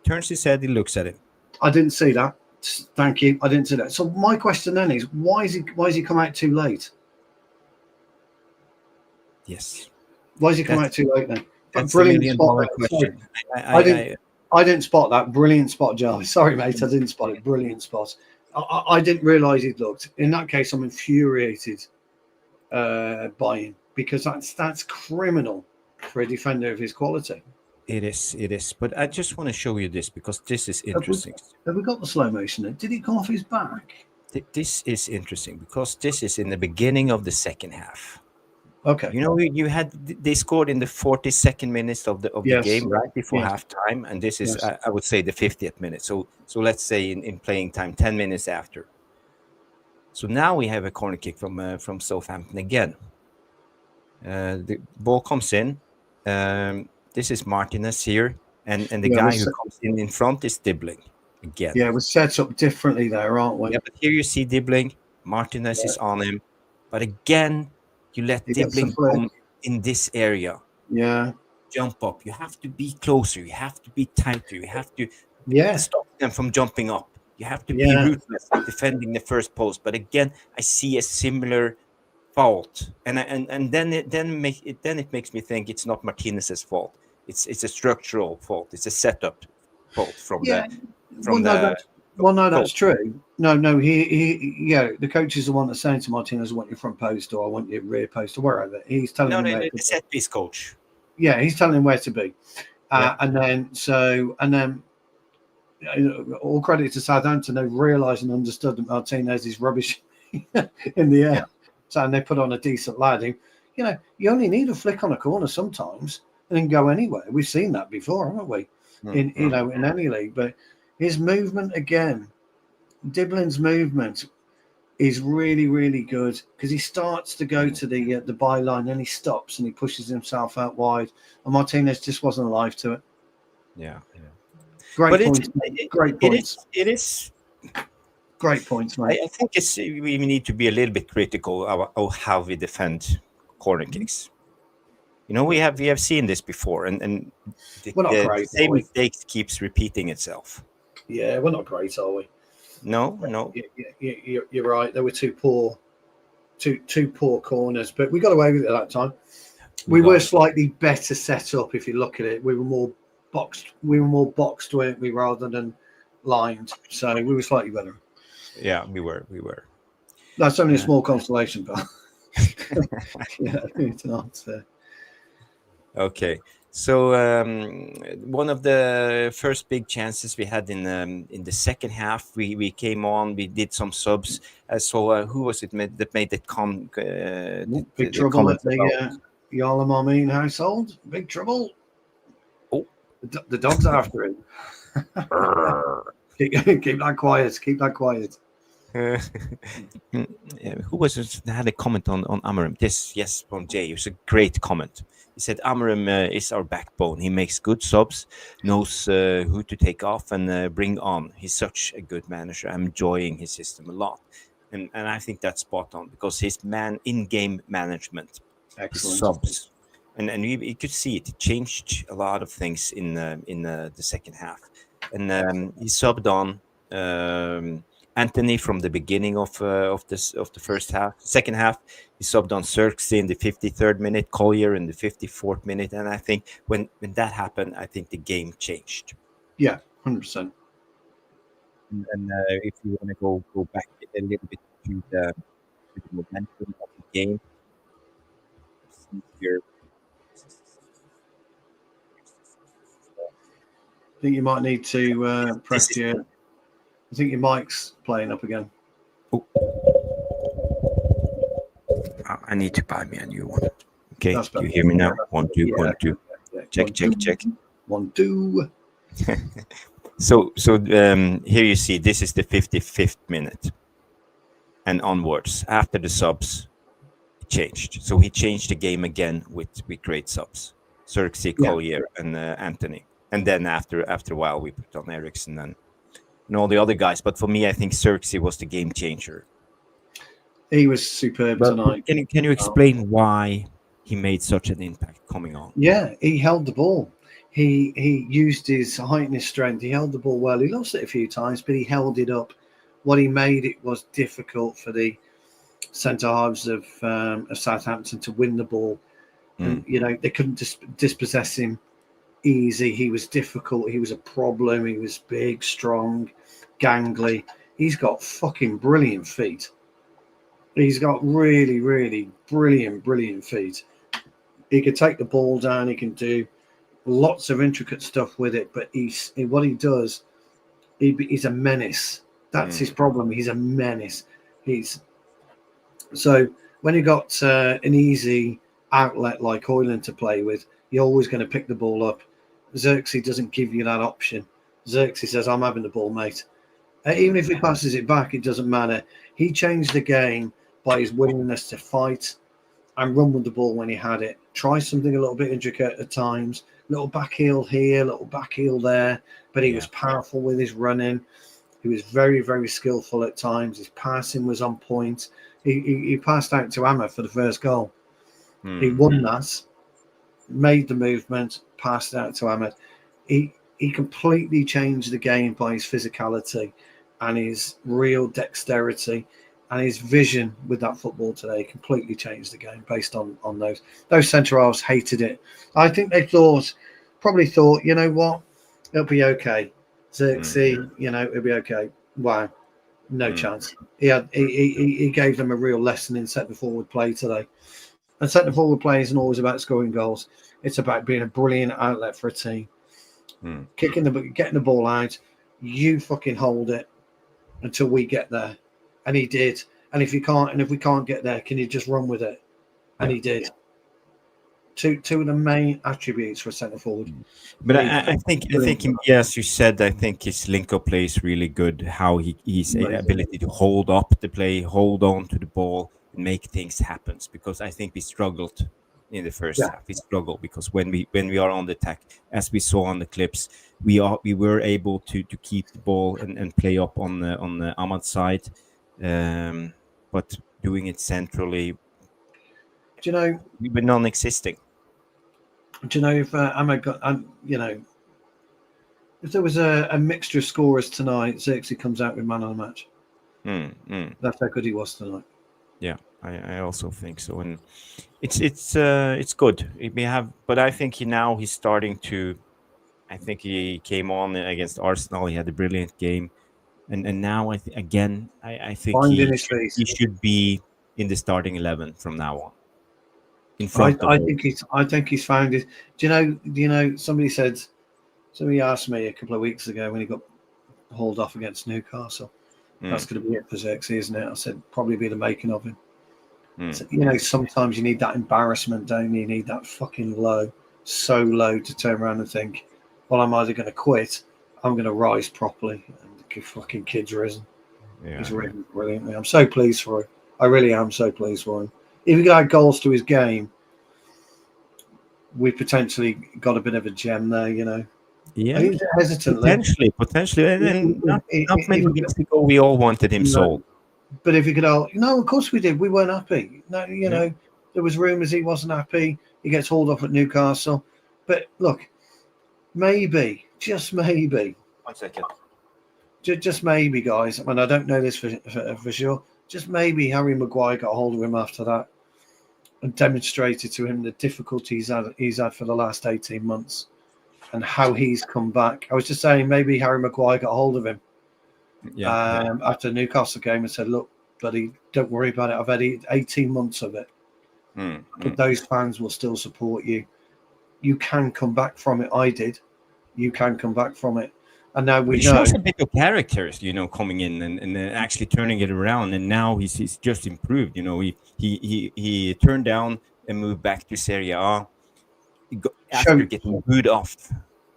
He looks at him. I didn't see that. Thank you. I didn't see that. So my question then is, why is he come out too late? Yes. Why does he come out too late then? That's brilliant $1 spot. million question. I didn't spot that. Brilliant spot, Jarvis. Sorry, mate. I didn't spot it. Brilliant spot. I didn't realise he'd looked. In that case, I'm infuriated by him, because that's criminal for a defender of his quality. It is. But I just want to show you this, because this is interesting. Have we got the slow motion there? Did he come off his back? This is interesting, because this is in the beginning of the second half. Okay. You know, they scored in the 42nd minutes of the game, right before halftime, and this is I would say the 50th minute. So let's say in playing time, 10 minutes after. So now we have a corner kick from Southampton again. The ball comes in. This is Martinez here, and the guy who comes in front is Dibling again. Yeah, we're set up differently there, aren't we? Yeah, but here you see Dibling. Martinez is on him, but again, you let Dibling come in this area. Yeah. Jump up. You have to be closer. You have to be tighter. You have to stop them from jumping up. You have to be ruthless defending the first post. But again, I see a similar fault, and then it makes me think it's not Martinez's fault. It's a structural fault. It's a setup fault from that's true. No, he the coach is the one that's saying to Martinez, I want your front post, or I want your rear post, or wherever. He's telling him the set piece coach. Yeah, he's telling him where to be. And then all credit to Southampton, they've realised and understood that Martinez is rubbish in the air. Yeah. So, and they put on a decent lad who, you only need a flick on a corner sometimes and then go anywhere. We've seen that before, haven't we? In any league. But his movement again, Dibling's movement is really, really good, because he starts to go to the byline, then he stops and he pushes himself out wide, and Martinez just wasn't alive to it. Yeah. Great points. Great points. It is great points, mate. I think we need to be a little bit critical of how we defend corner kicks. We have seen this before, and the same mistake keeps repeating itself. Yeah, we're not great, are we? No. You're right. There were two poor corners, but we got away with it at that time. We were slightly better set up. If you look at it, we were more boxed, weren't we, rather than lined. So we were slightly better. Yeah, we were. That's only a small consolation, pal. Yeah, it's not. Okay, So one of the first big chances we had in the second half, we came on, we did some subs. So who was it that made the Big the trouble comment at the about? Yarla Marmeen household. Big trouble. Oh, The dog's after him. keep that quiet. Keep that quiet. Who was it that had a comment on Amarim? Yes, from Jay. It was a great comment. He said Amarim is our backbone. He makes good subs, knows who to take off and bring on. He's such a good manager. I'm enjoying his system a lot, and I think that's spot on because his in-game management, his Excellent. subs, and you could see it. It changed a lot of things in the second half, and he subbed on. Antony from the beginning of the first half, second half, he subbed on Xerxes in the 53rd minute, Collier in the 54th minute, and I think when that happened, I think the game changed. Yeah, 100%. And if you want to go back a little bit to the momentum of the game, see here. I think you might need to press your. I think your mic's playing up again. Oh. I need to buy me a new one. Okay, do you hear me now? 1 2 1 2. Check. 1 2. So here you see this is the 55th minute and onwards. After the subs, it changed. So he changed the game again with great subs. Xerxes, Collier, and Antony. And then after a while, we put on Eriksson and all the other guys. But for me, I think Xerxes was the game changer. He was superb tonight. Can you explain why he made such an impact coming on? Yeah, he held the ball. He used his height and his strength. He held the ball well. He lost it a few times, but he held it up. What he made it was difficult for the centre halves of Southampton to win the ball. And, they couldn't dispossess him easy. He was difficult. He was a problem. He was big, strong, gangly. He's got fucking brilliant feet. He's got really, really brilliant feet. He can take the ball down. He can do lots of intricate stuff with it. But what he does, he's a menace. That's his problem. He's a menace. So when you got an easy outlet like Højlund to play with, you're always going to pick the ball up. Xerxes doesn't give you that option. Xerxes says, I'm having the ball, mate. Even if he passes it back, it doesn't matter. He changed the game by his willingness to fight and run with the ball when he had it. Try something a little bit intricate at times. Little back heel here, little back heel there. But he was powerful with his running. He was very, very skillful at times. His passing was on point. He passed out to Amma for the first goal. He won that, made the movement, passed it out to Ahmed. He completely changed the game by his physicality and his real dexterity and his vision with that football today. Completely changed the game based on those. Those centre halves hated it. I think they probably thought, you know what, it'll be okay. Xerxes, it'll be okay. Wow, no chance. He gave them a real lesson in centre forward play today. And centre forward play isn't always about scoring goals. It's about being a brilliant outlet for a team. Getting the ball out. You fucking hold it until we get there. And he did. And if we can't get there, can you just run with it? And he did. Two of the main attributes for a centre forward. But I think yes, you said I think his link-up play is really good. How his ability to hold up the play, hold on to the ball, and make things happen. Because I think we struggled in the first half. We struggled because when we are on the attack, as we saw on the clips, we were able to keep the ball and play up on the Ahmad side, but doing it centrally. Do you know we were non-existing? Do you know if Ahmed got, if there was a mixture of scorers tonight, Xerxes comes out with man of the match. That's how good he was tonight. Yeah, I also think so, and it's good. We have, but I think he's starting to. I think he came on against Arsenal. He had a brilliant game, and now I think he should be in the starting 11 from now on. in front of I him. think he's found it. Do you know? Somebody asked me a couple of weeks ago when he got hauled off against Newcastle. That's going to be it for Xerxes, isn't it? I said probably be the making of him. So, sometimes you need that embarrassment, don't you? You need that fucking low, so low to turn around and think, well, I'm either going to quit, I'm going to rise properly. And the fucking kid's risen. Yeah. He's risen brilliantly. I'm so pleased for him. I really am so pleased for him. If he got goals to his game, we potentially got a bit of a gem there, Yeah, he's hesitantly. Potentially. And then not many weeks ago, we all wanted him sold. But if he could, no, of course we did. We weren't happy. No, know, there was rumours he wasn't happy. He gets hauled off at Newcastle. But look, maybe, just maybe. 1 second. Just maybe, guys. I mean, I don't know this for sure. Just maybe Harry Maguire got hold of him after that and demonstrated to him the difficulties he's had for the last 18 months and how he's come back. I was just saying maybe Harry Maguire got hold of him after the Newcastle game and said, look, buddy, don't worry about it. I've had 18 months of it. But those fans will still support you. You can come back from it. I did. You can come back from it. And now we know. Shows a bit of characters, coming in and actually turning it around. And now he's just improved. He turned down and moved back to Serie A after getting booed off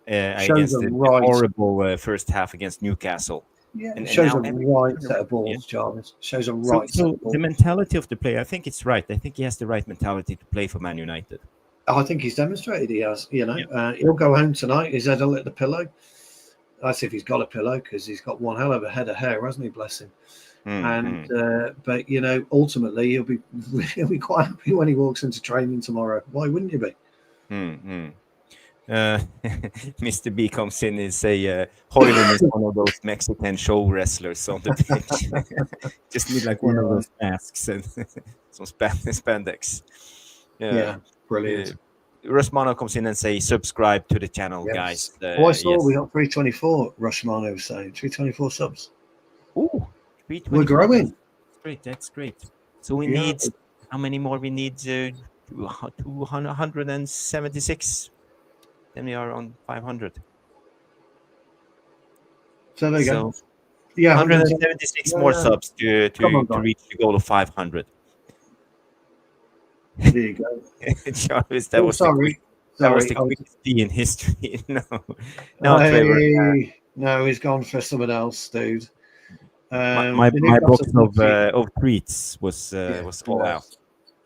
against the horrible first half against Newcastle. Yeah, it shows a right set of balls, Jarvis. Shows a right set of balls. The mentality of the player, I think it's right. I think he has the right mentality to play for Man United. I think he's demonstrated he has. He'll go home tonight. His head will hit the pillow. That's if he's got a pillow, because he's got one hell of a head of hair, hasn't he? Bless him. But ultimately he'll be quite happy when he walks into training tomorrow. Why wouldn't you be? Mr. B comes in and say Højlund is one of those Mexican show wrestlers on the pitch. Just need like one of those masks and some spandex. Yeah, brilliant. Rushmano comes in and say subscribe to the channel, guys. I saw we got 324. Rushmano was saying 324 subs. Ooh, we're growing. That's great. So we need how many more? We need 276. Then we are on 500. So there you go. 176 more subs to reach the goal of 500. There you go. Jarvis, that was the quickest D in history. No, he's gone for someone else, dude. My box of tweets was all out.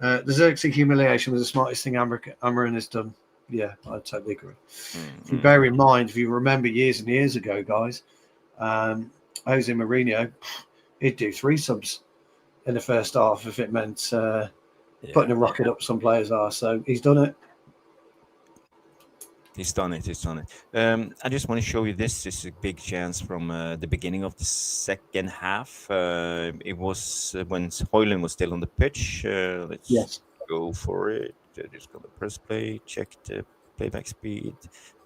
The Xerxes humiliation was the smartest thing Amarin has done. Yeah, I totally agree. If you bear in mind, if you remember years and years ago, guys, Jose Mourinho, he'd do 3 subs in the first half if it meant putting a rocket up some players' arse. So he's done it. He's done it. I just want to show you this. This is a big chance from the beginning of the second half. It was when Højlund was still on the pitch. Let's go for it. Just go to press play, check the playback speed,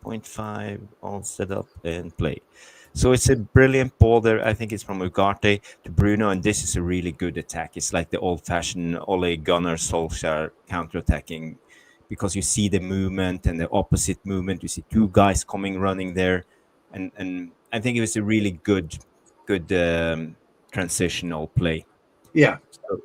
0.5, all set up and play. So it's a brilliant ball there. I think it's from Ugarte to Bruno, and this is a really good attack. It's like the old-fashioned Ole Gunnar Solskjaer counter-attacking, because you see the movement and the opposite movement. You see 2 guys running there, and I think it was a really good transitional play. Yeah. So,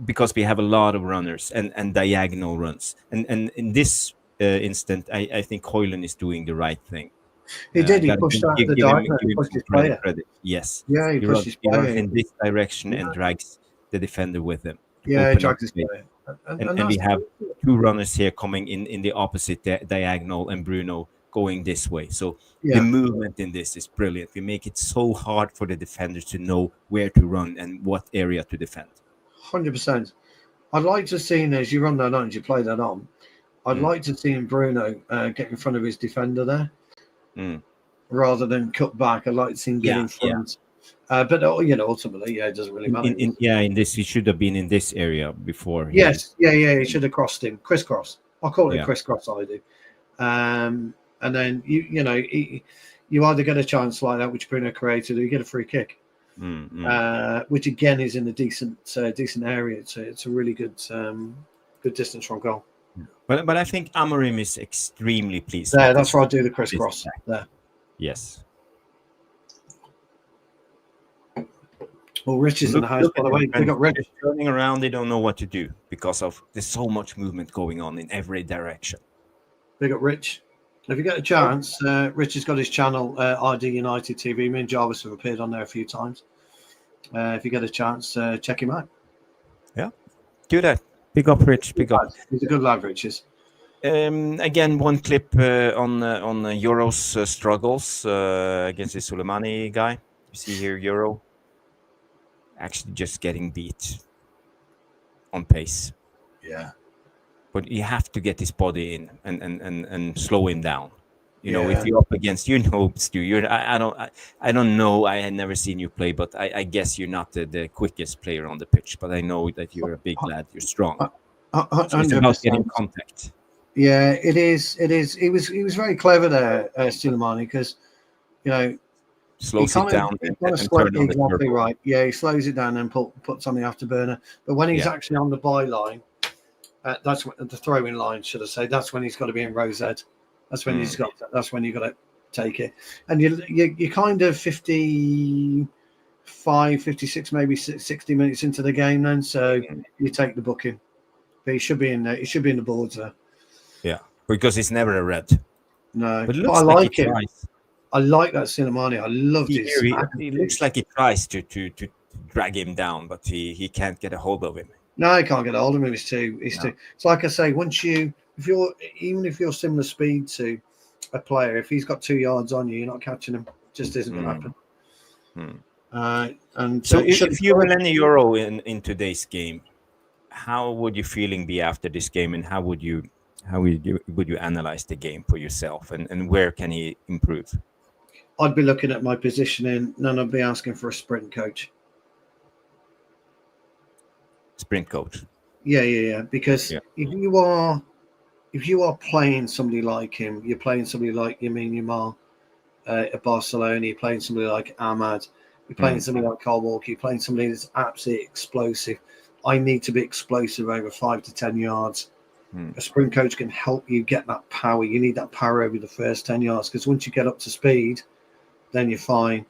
because we have a lot of runners and diagonal runs, and in this instant, I think Højlund is doing the right thing. He did. He pushed out the diagonal. He pushed his player. Yes. Yeah, he pushed his player. He runs in this direction and drags the defender with him. Yeah, he drags his player. And we have 2 runners here coming in the opposite diagonal, and Bruno going this way. So the movement in this is brilliant. We make it so hard for the defenders to know where to run and what area to defend. 100%. I'd like to see, as you run that on, as you play that on, I'd like to see Bruno get in front of his defender there. Rather than cut back. I'd like to see him get in front. But ultimately, it doesn't really matter. In this, he should have been in this area before. Yes, he should have crossed him. Crisscross. I'll call it crisscross. I do. And then you either get a chance like that, which Bruno created, or you get a free kick, which again is in a decent area. It's a really good good distance from goal. But I think Amorim is extremely pleased. There, with that's this- where I do the this crisscross. attack. There. Yes. Well, Rich is in the house, by the way. We got Rich. They're turning around. They don't know what to do because of there's so much movement going on in every direction. We got Rich. If you get a chance, Rich has got his channel, RD United TV. Me and Jarvis have appeared on there a few times. If you get a chance, check him out. Yeah, do that. Big up, Rich. Big up. He's a good lad, Rich is. Again, one clip on Yoro's struggles against the Sulemana guy. You see here, Yoro actually just getting beat on pace. Yeah. But you have to get his body in and slow him down. You know, Yeah. if you're up against, Stu, I don't know. I had never seen you play, but I guess you're not the quickest player on the pitch. But I know that you're a big lad. You're strong. So it's about getting contact. Yeah, it is. It is. He was very clever there, Sulemana, because Slows it down and turn on the exactly turbo. right. Yeah, he slows it down and puts on the afterburner. But when he's actually on the byline, that's when the throwing line, should I say? That's when he's got to be in row Z. That's when he's got. That's when you got to take it. And you kind of 55, 56, maybe 60 minutes into the game then. So you take the booking. But he should be in there. He should be in the boards there. Yeah, because it's never a red. No, But it but looks I like like he him. tries. I like that Sulemana. I loved his. He looks like he tries to drag him down, but he can't get a hold of him. No, I can't get a hold of him. He's too. It's like I say. Once if you're similar speed to a player, if he's got 2 yards on you, you're not catching him. Just isn't going to happen. And so, if you were Leny Yoro in today's game, how would your feeling be after this game, and how would you analyze the game for yourself, and where can he improve? I'd be looking at my positioning, and I'd be asking for a sprint coach. Sprint coach. Yeah. Because if you are playing somebody like him, you're playing somebody like Lamine Yamal at Barcelona, you're playing somebody like Ahmad, you're playing somebody like Carl Walker, you're playing somebody that's absolutely explosive. I need to be explosive over 5 to 10 yards. A sprint coach can help you get that power. You need that power over the first 10 yards because once you get up to speed, then you're fine.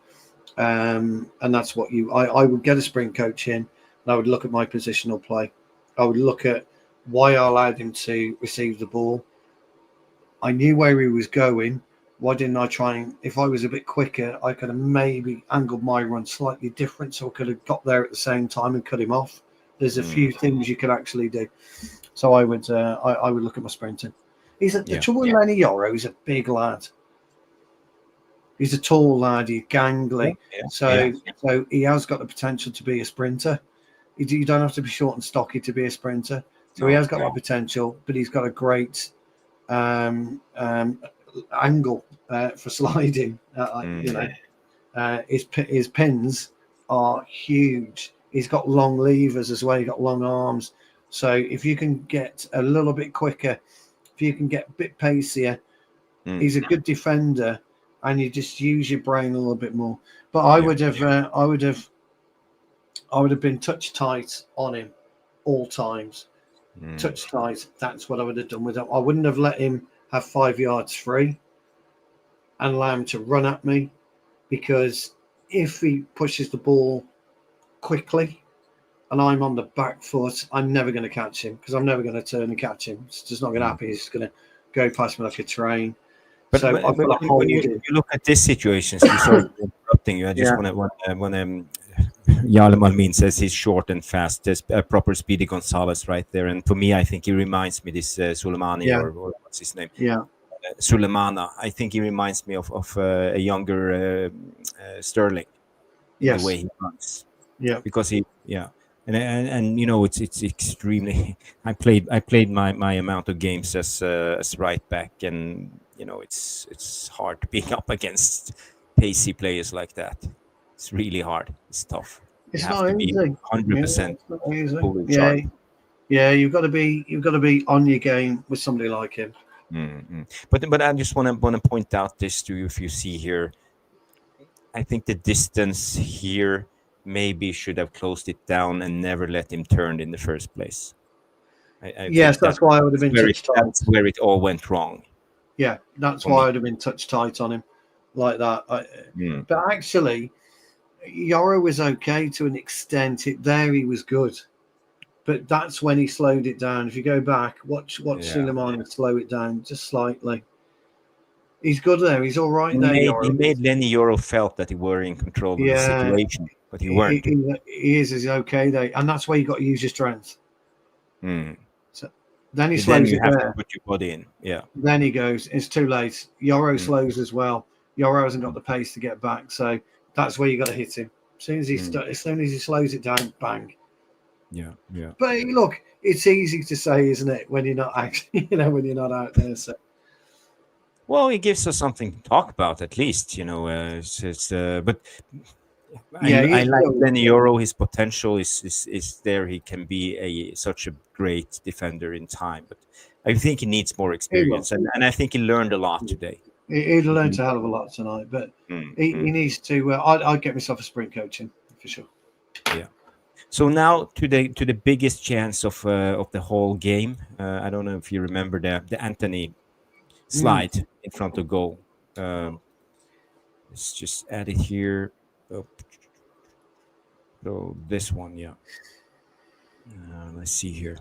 And that's what I would get a sprint coach in, and I would look at my positional play. I would look at why I allowed him to receive the ball. I knew where he was going. Why didn't I try and, if I was a bit quicker, I could have maybe angled my run slightly different so I could have got there at the same time and cut him off. There's a few things you could actually do. So I would look at my sprinting. The trouble with Leny Yoro, he's a big lad. He's a tall lad. He's gangly. So he has got the potential to be a sprinter. You don't have to be short and stocky to be a sprinter. So he has got that potential, but he's got a great angle for sliding. His pins are huge. He's got long levers as well. He's got long arms. So if you can get a little bit quicker, if you can get a bit pacier, he's a good defender, and you just use your brain a little bit more. But I would have been touch tight on him all times. Touch tight. That's what I would have done with him. I wouldn't have let him have 5 yards free and allow him to run at me, because if he pushes the ball quickly and I'm on the back foot, I'm never going to catch him, because I'm never going to turn and catch him. It's just not going to happen. He's just going to go past me like a train. But when you look at this situation, so sorry for interrupting you. I just want to Yalim Almin says he's short and fast. There's a proper Speedy Gonzalez right there, and for me, I think he reminds me this Sulemana or what's his name? Sulemana. I think he reminds me of a younger Sterling. Yes. The way he runs. Yeah. Because and you know it's extremely. I played my amount of games as right back, and you know it's hard to beat up against pacey players like that. It's really hard. It's tough. It's not easy. 100%. Yeah, you've got to be on your game with somebody like him. But I just want to point out this to you. If you see here, I think the distance here maybe should have closed it down and never let him turn in the first place. I Yes, think that's why I would have been touch tight. that's where it all went wrong. Yeah, that's for why me. I would have been touch tight on him like that. Mm. But actually, Yoro was okay to an extent. He was good. But that's when he slowed it down. If you go back, watch Sulemana slow it down just slightly. He's good there. He's all right there, He Yoro. made Leny Yoro felt that he were in control of the Yeah, situation, but he weren't. he is. He's okay there. And that's where you got to use your strength. Mm. So then he Then slows you it have there. to put your body in. Yeah. Then he goes, it's too late. Yoro Mm. slows as well. Yoro hasn't got the pace to get back. So that's where you got to hit him. As soon as he slows it down, bang. Yeah. But look, it's easy to say, isn't it, when you're not actually, when you're not out there. So. Well, it gives us something to talk about, at least, but I like Leny Yoro. His potential is there. He can be such a great defender in time, but I think he needs more experience, and I think he learned a lot today. He learned a hell of a lot tonight, but he needs to. I'd get myself a sprint coaching for sure. Yeah. So now to the biggest chance of the whole game. I don't know if you remember the Antony slide in front of goal. Let's just add it here. Oh. So this one, yeah. Let's see here.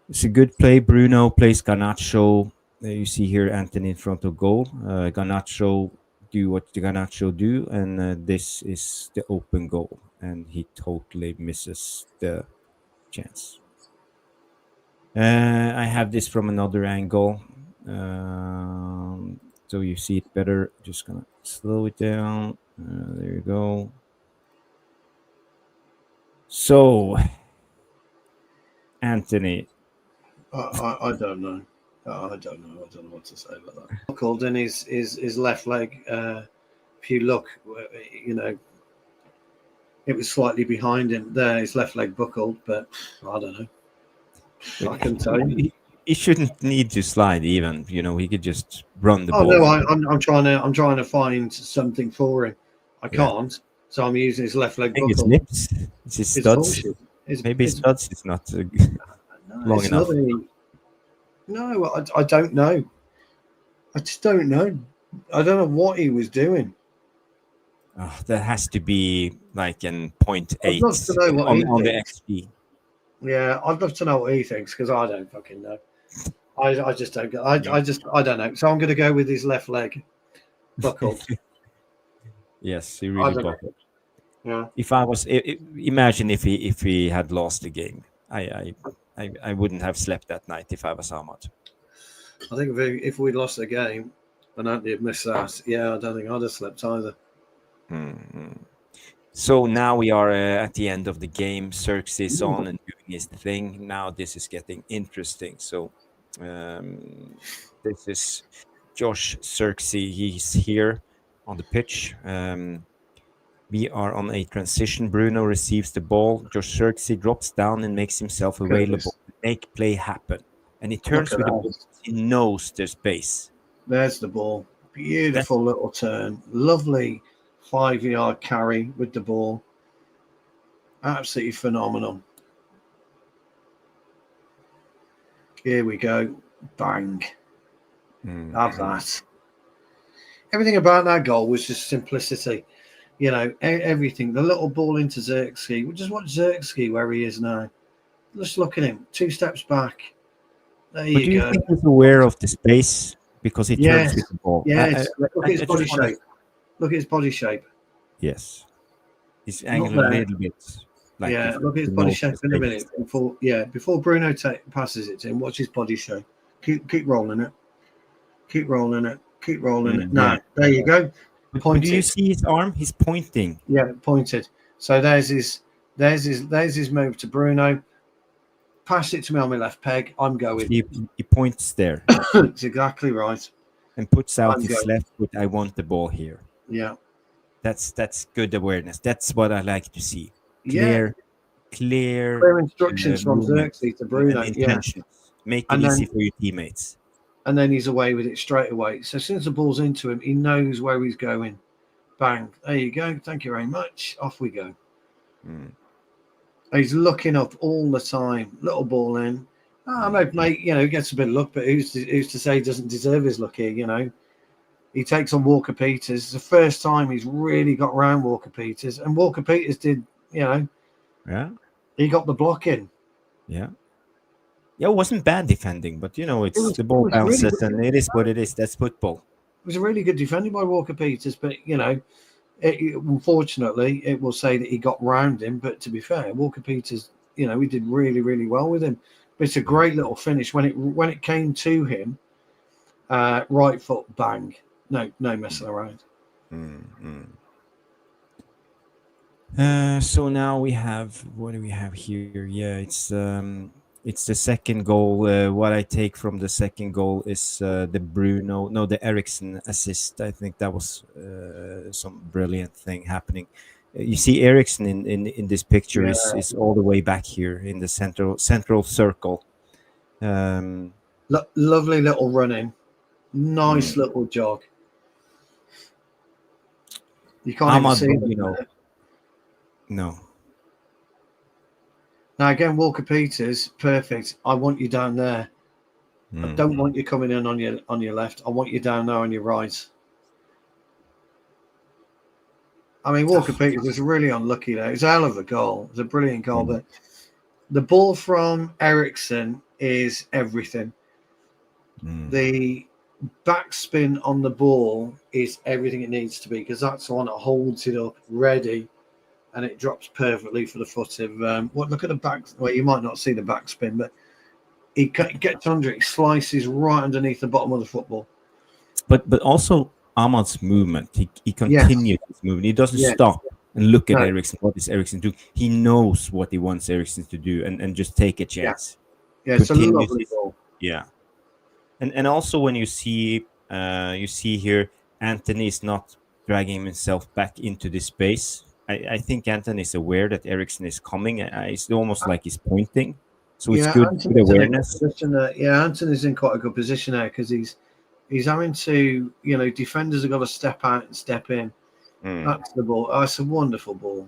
It's a good play. Bruno plays Garnacho. You see here Antony in front of goal. Garnacho do what the Garnacho do, and this is the open goal, and he totally misses the chance. I have this from another angle, so you see it better. Just gonna slow it down. There you go. So, Antony. I don't know. I don't know. I don't know what to say about that. Buckled in his left leg. If you look, it was slightly behind him there. His left leg buckled, but I don't know. I can tell you. He shouldn't need to slide even. He could just run the ball. No, I'm trying to find something for him. I can't, so I'm using his left leg. I think his nips, it's his studs. Maybe his studs is not long enough. No, I don't know. I just don't know. I don't know what he was doing. Oh, that has to be like an 0.8 I'd love to know what on the XP. Yeah, I'd love to know what he thinks because I don't fucking know. I just don't get. I don't know. So I'm going to go with his left leg buckled. Yes, he really buckled. Yeah. If I was, imagine if he had lost the game, I wouldn't have slept that night if I was Ahmad. I think if we'd lost the game and Antony had missed that, I don't think I'd have slept either. Mm-hmm. So now we are at the end of the game. Xerxes is on and doing his thing. Now this is getting interesting. So this is Josh Xerxes. He's here on the pitch. We are on a transition. Bruno receives the ball. Josh Xerxes drops down and makes himself available to make play happen. And he turns with the ball. He knows there's space. There's the ball. Beautiful little turn. Lovely 5-yard carry with the ball. Absolutely phenomenal. Here we go. Bang. Have that. Everything about that goal was just simplicity. Everything. The little ball into Xerxes. We just watch Xerxes where he is now. Just look at him. 2 steps back. There you go. Do you think he's aware of the space because he turns with the ball? Yes. Look at his body shape. Look at his body shape. Yes. He's angled a little bit. Look at his body shape in a minute. Before Bruno passes it to him, watch his body shape. Keep rolling it. Keep rolling it. Keep rolling it. No, there you go. But do you see his arm? He's pointing. Yeah, pointed. So there's his move to Bruno. Pass it to me on my left peg. I'm going. He points there. That's exactly right. And puts out his left foot. I want the ball here. Yeah. That's good awareness. That's what I like to see. Clear instructions from Xerxes to Bruno. Intentions. Make it easy for your teammates. And then he's away with it straight away. So as soon as the ball's into him, he knows where he's going. Bang. There you go. Thank you very much. Off we go. He's looking up all the time. Little ball in. Mate, he gets a bit of luck, but who's to say he doesn't deserve his luck here? He takes on Walker Peters. It's the first time he's really got round Walker Peters, and Walker Peters did, Yeah. he got the block in. Yeah. Yeah, it wasn't bad defending, but it's the ball bounces, really and it is what it is. That's football. It was a really good defending by Walker Peters, but unfortunately, it will say that he got round him. But to be fair, Walker Peters, we did really, really well with him. But it's a great little finish when it came to him. Right foot, bang. No messing around. So now we have, what do we have here? Yeah, it's the second goal. What I take from the second goal is the Eriksen assist. I think that was some brilliant thing happening. You see Eriksen in this picture is all the way back here in the central circle. Lovely little running, nice little jog. You can't even see it. No. Now again, Walker Peters, perfect. I want you down there. I don't want you coming in on your left. I want you down there on your right. I mean, Walker Peters was really unlucky there. It was a hell of a goal. It was a brilliant goal, but the ball from Eriksen is everything. The backspin on the ball is everything it needs to be, because that's the one that holds it up ready, and it drops perfectly for the foot of look at the back. Well, you might not see the backspin, but he gets under it, slices right underneath the bottom of the football. But also Ahmad's movement, he continues his movement. He doesn't stop and look at Eriksen. What is Eriksen doing? He knows what he wants Eriksen to do, and just take a chance. Yeah, it's a lovely ball. Yeah. And also when you see here, Antony is not dragging himself back into this space. I think Antony is aware that Eriksen is coming. It's almost like he's pointing. So it's good awareness. Antony's in quite a good position there, because he's having to, defenders have got to step out and step in. That's the ball. Oh, it's a wonderful ball.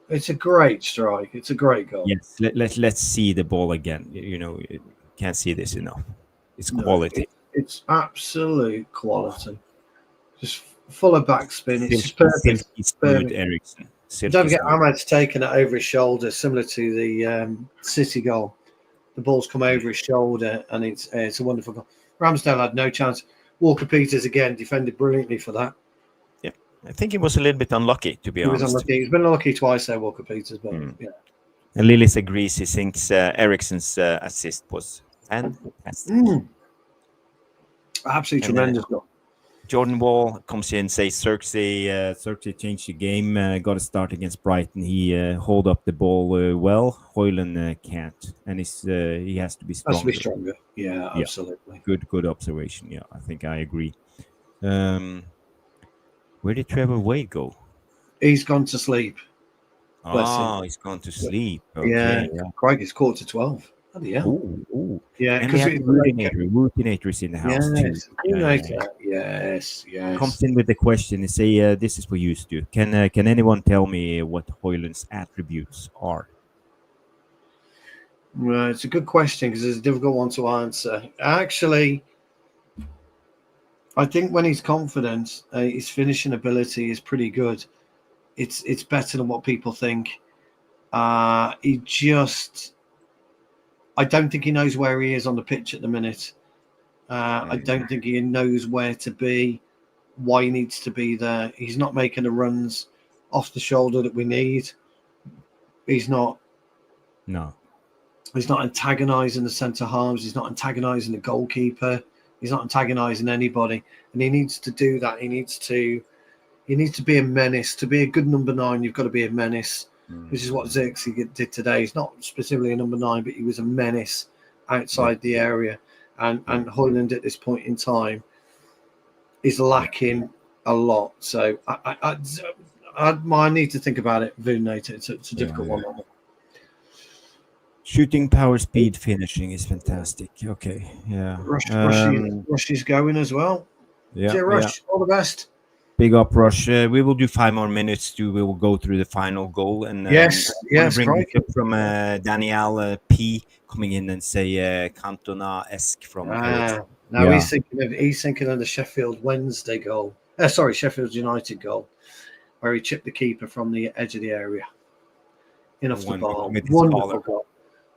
It's a great strike. It's a great goal. Yes, let's see the ball again. You can't see this enough. It's quality. It's absolute quality. Just full of backspin. It's just perfect. It's good, Eriksen. Don't forget, Ahmad's taken it over his shoulder, similar to the City goal. The ball's come over his shoulder, and it's a wonderful goal. Ramsdale had no chance. Walker Peters again defended brilliantly for that. Yeah, I think he was a little bit unlucky, to be honest. He was unlucky. He's been unlucky twice there, Walker Peters. But And Lillis agrees. He thinks Eriksen's assist was fantastic. Absolutely tremendous goal. Jordan Wall comes in and says Xerxes changed the game, got a start against Brighton. He hold up the ball well. Højlund can't, and he has to be stronger. Has to be stronger. Yeah, absolutely. Good observation. Yeah, I think I agree. Where did Trevor Wade go? He's gone to sleep. He's gone to sleep. Okay, Craig is 11:45. Bloody hell. Ooh. Yeah, because Routinator is in the house too. Yes. Comes in with the question. They say, "This is for you, Stu. Can anyone tell me what Højlund's attributes are?" Well, it's a good question, because it's a difficult one to answer. Actually, I think when he's confident, his finishing ability is pretty good. It's better than what people think. I don't think he knows where he is on the pitch at the minute. I don't think he knows where to be, why he needs to be there. He's not making the runs off the shoulder that we need. He's not. No. He's not antagonising the centre halves. He's not antagonising the goalkeeper. He's not antagonising anybody, and he needs to do that. He needs to be a menace. To be a good number 9, you've got to be a menace. Which is what Xerxes did today. He's not specifically a number 9, but he was a menace outside the area. And Højlund at this point in time is lacking a lot. So I need to think about it. Vunate. It's a difficult one. Shooting, power, speed, finishing is fantastic. Okay, yeah. Rush is going as well. Yeah, Rush. All the best. Big up, Rush. We will do 5 more minutes. We will go through the final goal. And Yes, bring great. it up from Daniel P coming in and say Cantona-esque from Ericsson. Now he's thinking of the Sheffield Wednesday goal. Sheffield United goal, where he chipped the keeper from the edge of the area. In off the ball.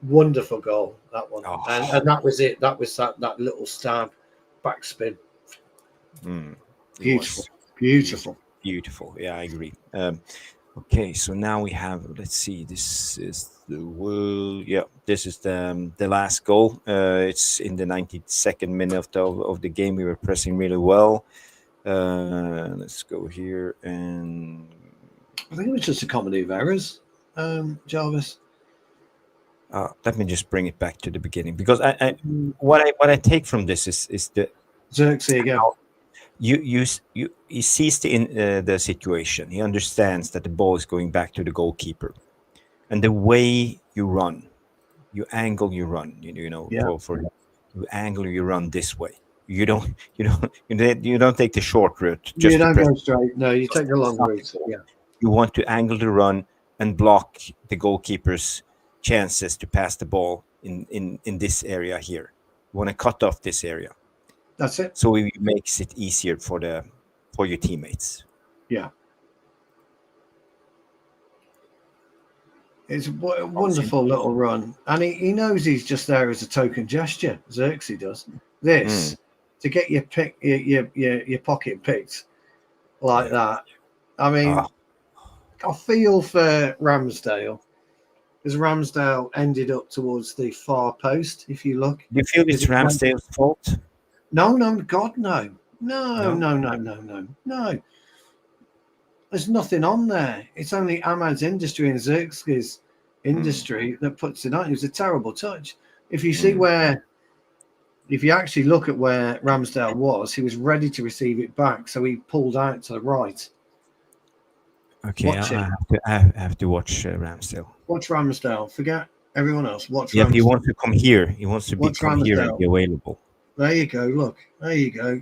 Wonderful goal, that one. Oh. And that was it. That was that little stab, backspin. Beautiful. Yeah, I agree. Okay, so now we have. Let's see. This is this is the last goal. It's in the 92nd minute of the game. We were pressing really well. Let's go here, and I think it was just a comedy of errors, Jarvis. Let me just bring it back to the beginning, because what I take from this is the Xerxes again. He sees the situation. He understands that the ball is going back to the goalkeeper, and the way you run, you angle, you run. For you angle, you run this way. You don't take the short route. You don't go straight. No, you take the long route. Yeah. You want to angle the run and block the goalkeeper's chances to pass the ball in this area here. You want to cut off this area. That's it. So it makes it easier for your teammates. Yeah. It's a wonderful little run. And he knows he's just there as a token gesture. Xerxes does. This to get your pocket picked like that. I mean, I feel for Ramsdale, because Ramsdale ended up towards the far post. If you look, do you feel it's Ramsdale's fault? No, God, no. No. There's nothing on there. It's only Ahmad's industry and Xerxes' industry that puts it on. It was a terrible touch. If you see if you actually look at where Ramsdale was, he was ready to receive it back, so he pulled out to the right. Okay, I have to watch Ramsdale. Watch Ramsdale. Forget everyone else. Watch Ramsdale. Yeah, he wants to come here. He wants to come here and be available. There you go. Look. There you go.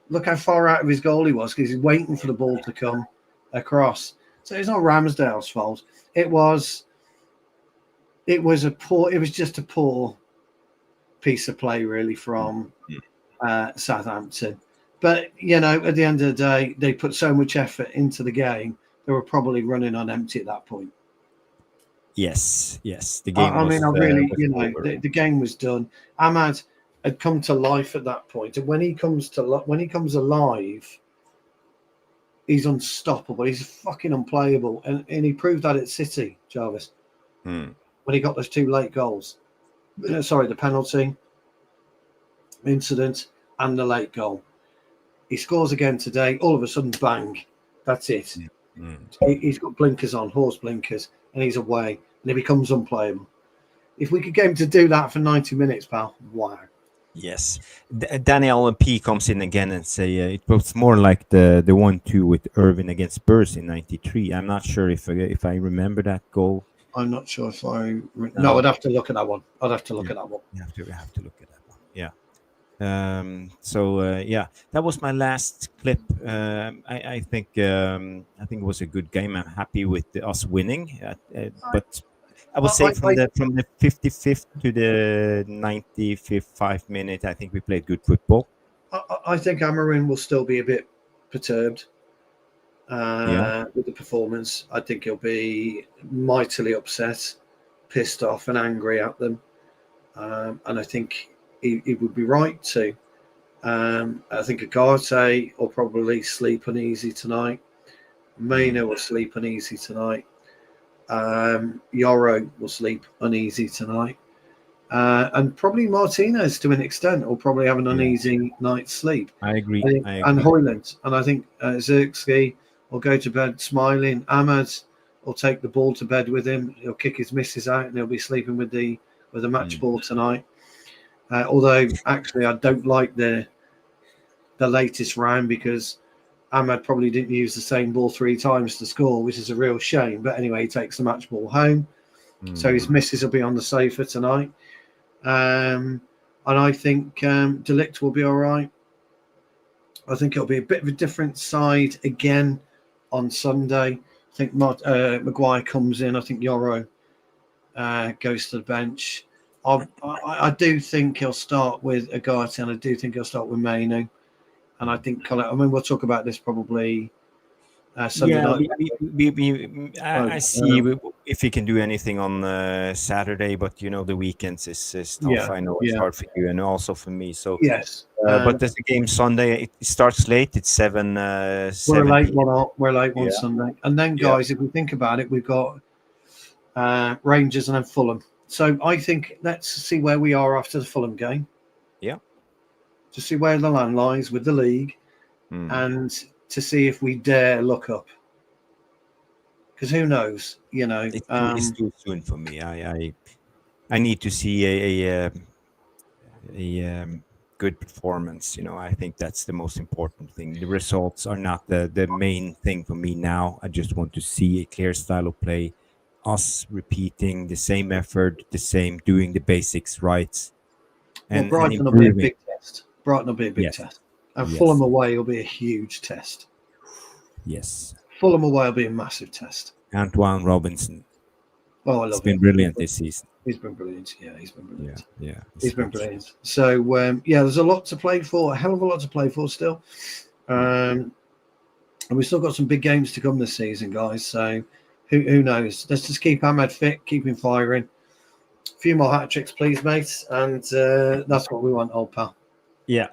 Look how far out of his goal he was, because he's waiting for the ball to come across. So it's not Ramsdale's fault. It was just a poor piece of play, really, from Southampton. But, at the end of the day, they put so much effort into the game, they were probably running on empty at that point. Yes. The game the game was done. Ahmad had come to life at that point. And when he comes alive, he's unstoppable. He's fucking unplayable. And he proved that at City, Jarvis. When he got those 2 late goals. The penalty incident and the late goal. He scores again today. All of a sudden, bang. That's it. He's got blinkers on, horse blinkers, and he's away. And he becomes unplayable. If we could get him to do that for 90 minutes, pal, wow. Yes. Daniel P comes in again and say it was more like the 1-2 with Irvin against Spurs in 93. I'm not sure if I remember that goal. I'm not sure if No, I'd have to look at that one. You have to look at that one. Yeah. That was my last clip. I think it was a good game. I'm happy with us winning, but I would say from the 55th to the 95th minute, I think we played good football. I think Amarin will still be a bit perturbed with the performance. I think he'll be mightily upset, pissed off, and angry at them, and I think he would be right to. I think Ugarte will probably sleep uneasy tonight. Mena will sleep uneasy tonight. Yoro will sleep uneasy tonight. And probably Martinez, to an extent, will probably have an uneasy night's sleep. I agree. And Højlund. And I think Xerxes will go to bed smiling. Ahmad will take the ball to bed with him. He'll kick his missus out and he'll be sleeping with the match ball tonight. Although, actually, I don't like the latest round, because Ahmad probably didn't use the same ball 3 times to score, which is a real shame. But anyway, he takes the match ball home. So his missus will be on the sofa tonight. And I think De Ligt will be all right. I think it'll be a bit of a different side again on Sunday. I think Maguire comes in. I think Yoro goes to the bench. I do think he'll start with Ugarte, and I do think he'll start with Mainu. And I think, we'll talk about this probably Sunday night. I see if he can do anything on Saturday, but the weekends is tough. Yeah, I know it's hard for you and also for me. So yes, but there's a game Sunday. It starts late. It's 7. we're 7 late p.m. one. We're late one Sunday, and then guys, if we think about it, we've got Rangers and then Fulham. So I think let's see where we are after the Fulham game. Yeah. To see where the land lies with the league, and to see if we dare look up. Because who knows? It's too soon for me. I need to see a good performance. I think that's the most important thing. The results are not the main thing for me now. I just want to see a clear style of play, us repeating the same effort, doing the basics right. And Brighton will be a big test. And Fulham away will be a huge test. Yes. Fulham away will be a massive test. Antoine Robinson. Oh, I love him. He's been brilliant this season. He's been brilliant. Yeah, he's been brilliant. Yeah. He's been brilliant. So, there's a lot to play for. A hell of a lot to play for still. And we've still got some big games to come this season, guys. So, who knows? Let's just keep Ahmed fit, keep him firing. A few more hat tricks, please, mate. And that's what we want, old pal. Yeah.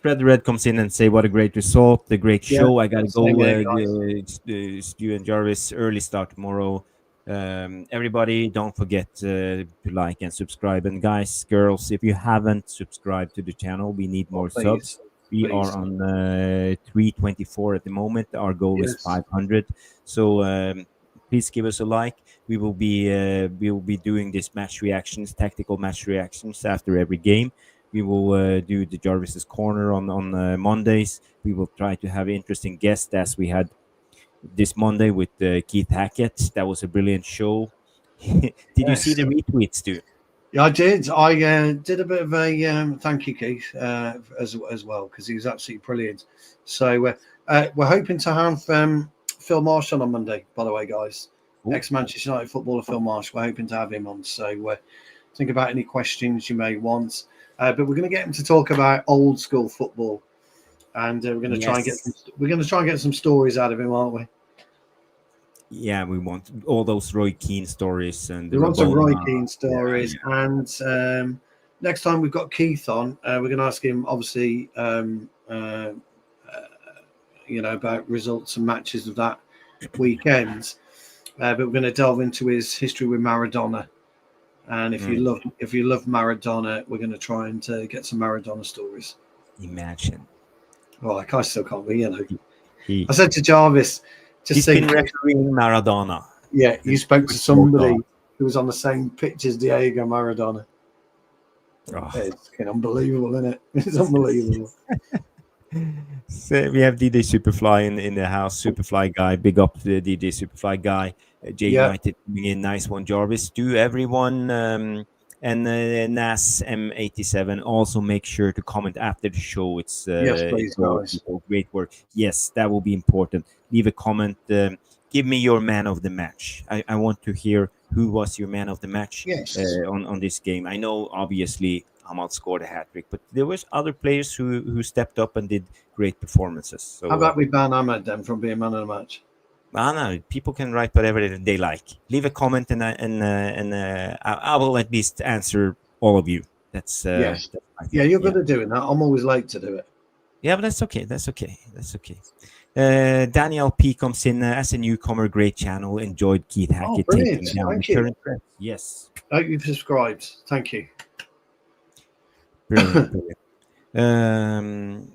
Fred the Red comes in and say, what a great result, the great show. I got to go, Stu and Jarvis, early start tomorrow. Everybody, don't forget to like and subscribe. And guys, girls, if you haven't subscribed to the channel, we need more subs. We are on 324 at the moment. Our goal is 500. So please give us a like. We will be doing this tactical match reactions after every game. We will do the Jarvis's Corner on Mondays. We will try to have interesting guests as we had this Monday with Keith Hackett. That was a brilliant show. Did you see the retweets, too? Yeah, I did. I did a bit of a thank you, Keith, as well, because he was absolutely brilliant. So we're hoping to have Phil Marshall on Monday, by the way, guys. Ex-Manchester United footballer Phil Marshall. We're hoping to have him on. So think about any questions you may want. But we're going to get him to talk about old school football, and we're going to try and get some stories out of him, aren't we? Yeah, we want all those Roy Keane stories, and we want some Roy Keane stories. Yeah. And next time we've got Keith on, we're going to ask him, obviously, about results and matches of that weekend. But we're going to delve into his history with Maradona. And if you love Maradona, we're going to try and get some Maradona stories. Imagine. Well, I still can't be, I said to Jarvis, he's been refereeing Maradona. Yeah, you spoke to somebody who was on the same pitch as Diego Maradona. Oh. It's unbelievable, isn't it? It's unbelievable. So we have DJ Superfly in the house. Superfly guy, big up the DJ Superfly guy. J United coming in, nice one, Jarvis. To everyone, and NAS M87. Also, make sure to comment after the show. It's please, guys. Great work. Yes, that will be important. Leave a comment. Give me your man of the match. I want to hear who was your man of the match on this game. I know, obviously, Hamal scored a hat-trick, but there was other players who stepped up and did great performances. So, how about we ban Ahmed then from being man of the match? No, people can write whatever they like. Leave a comment, and I will at least answer all of you. That's yes. You're good at doing that. I'm always late to do it. Yeah, but that's okay. Daniel P comes in as a newcomer. Great channel. Enjoyed Keith Hackett taking down Thank the current trend. Yes. I hope you've subscribed. Thank you. Brilliant. And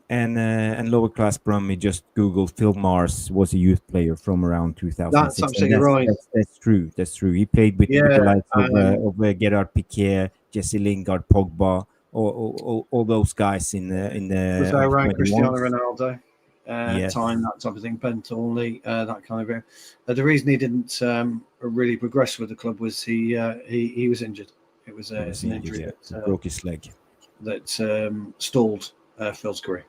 lower class Brummy just Googled Phil Mars was a youth player from around 2006. That's absolutely right. That's true. He played with the likes of Gerard Piqué, Jesse Lingard, Pogba, all those guys in the. Was that around Cristiano Ronaldo? Time, that type of thing. Ben Thornley, that kind of thing. The reason he didn't really progress with the club was he was injured. It was an injury that broke his leg. That stalled Phil's career.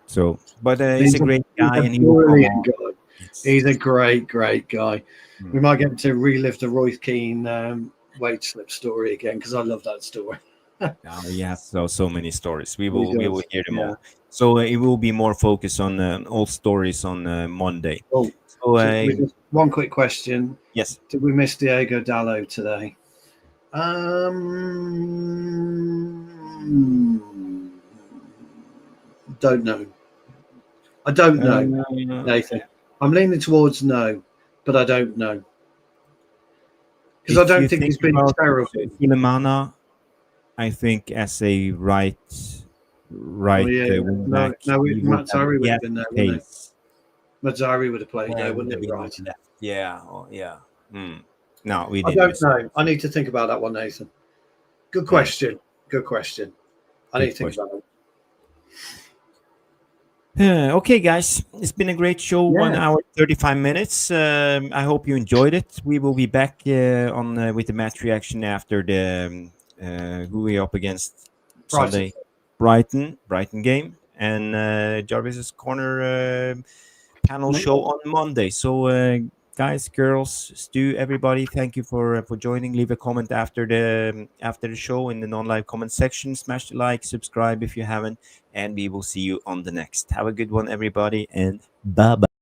So, but he's a great guy, and he will come brilliant on. guy. Yes. He's a great guy. Mm. We might get him to relive the Roy Keane wage slip story again because I love that story. Now he has so many stories. We He will does, hear them yeah. all. So it will be more focused on all stories on Monday. Oh, So one quick question. yes, Did we miss Diego Dallo today? Don't know. I don't know, Nathan. I'm leaning towards no, but I don't know. Because I don't think he's been terrible. Sulemana, I think as a right wing back, Mazzari would have been there, wouldn't pace. he? Mazzari would have played Yeah, there, it would wouldn't have it? been on Right. the left. Yeah, oh, yeah. No, we I didn't don't miss know. I need to think about that one, Nathan. Good question. Good question. I need to think about it. Okay, guys, it's been a great show. 1 hour 35 minutes. I hope you enjoyed it. We will be back on with the match reaction after the who we up against Brighton. Sunday, Brighton game, and Jarvis's corner panel show on Monday. So, guys, girls, Stu, everybody, thank you for joining. Leave a comment after the show in the non-live comment section. Smash the like, subscribe if you haven't, and we will see you on the next. Have a good one, everybody, and bye bye.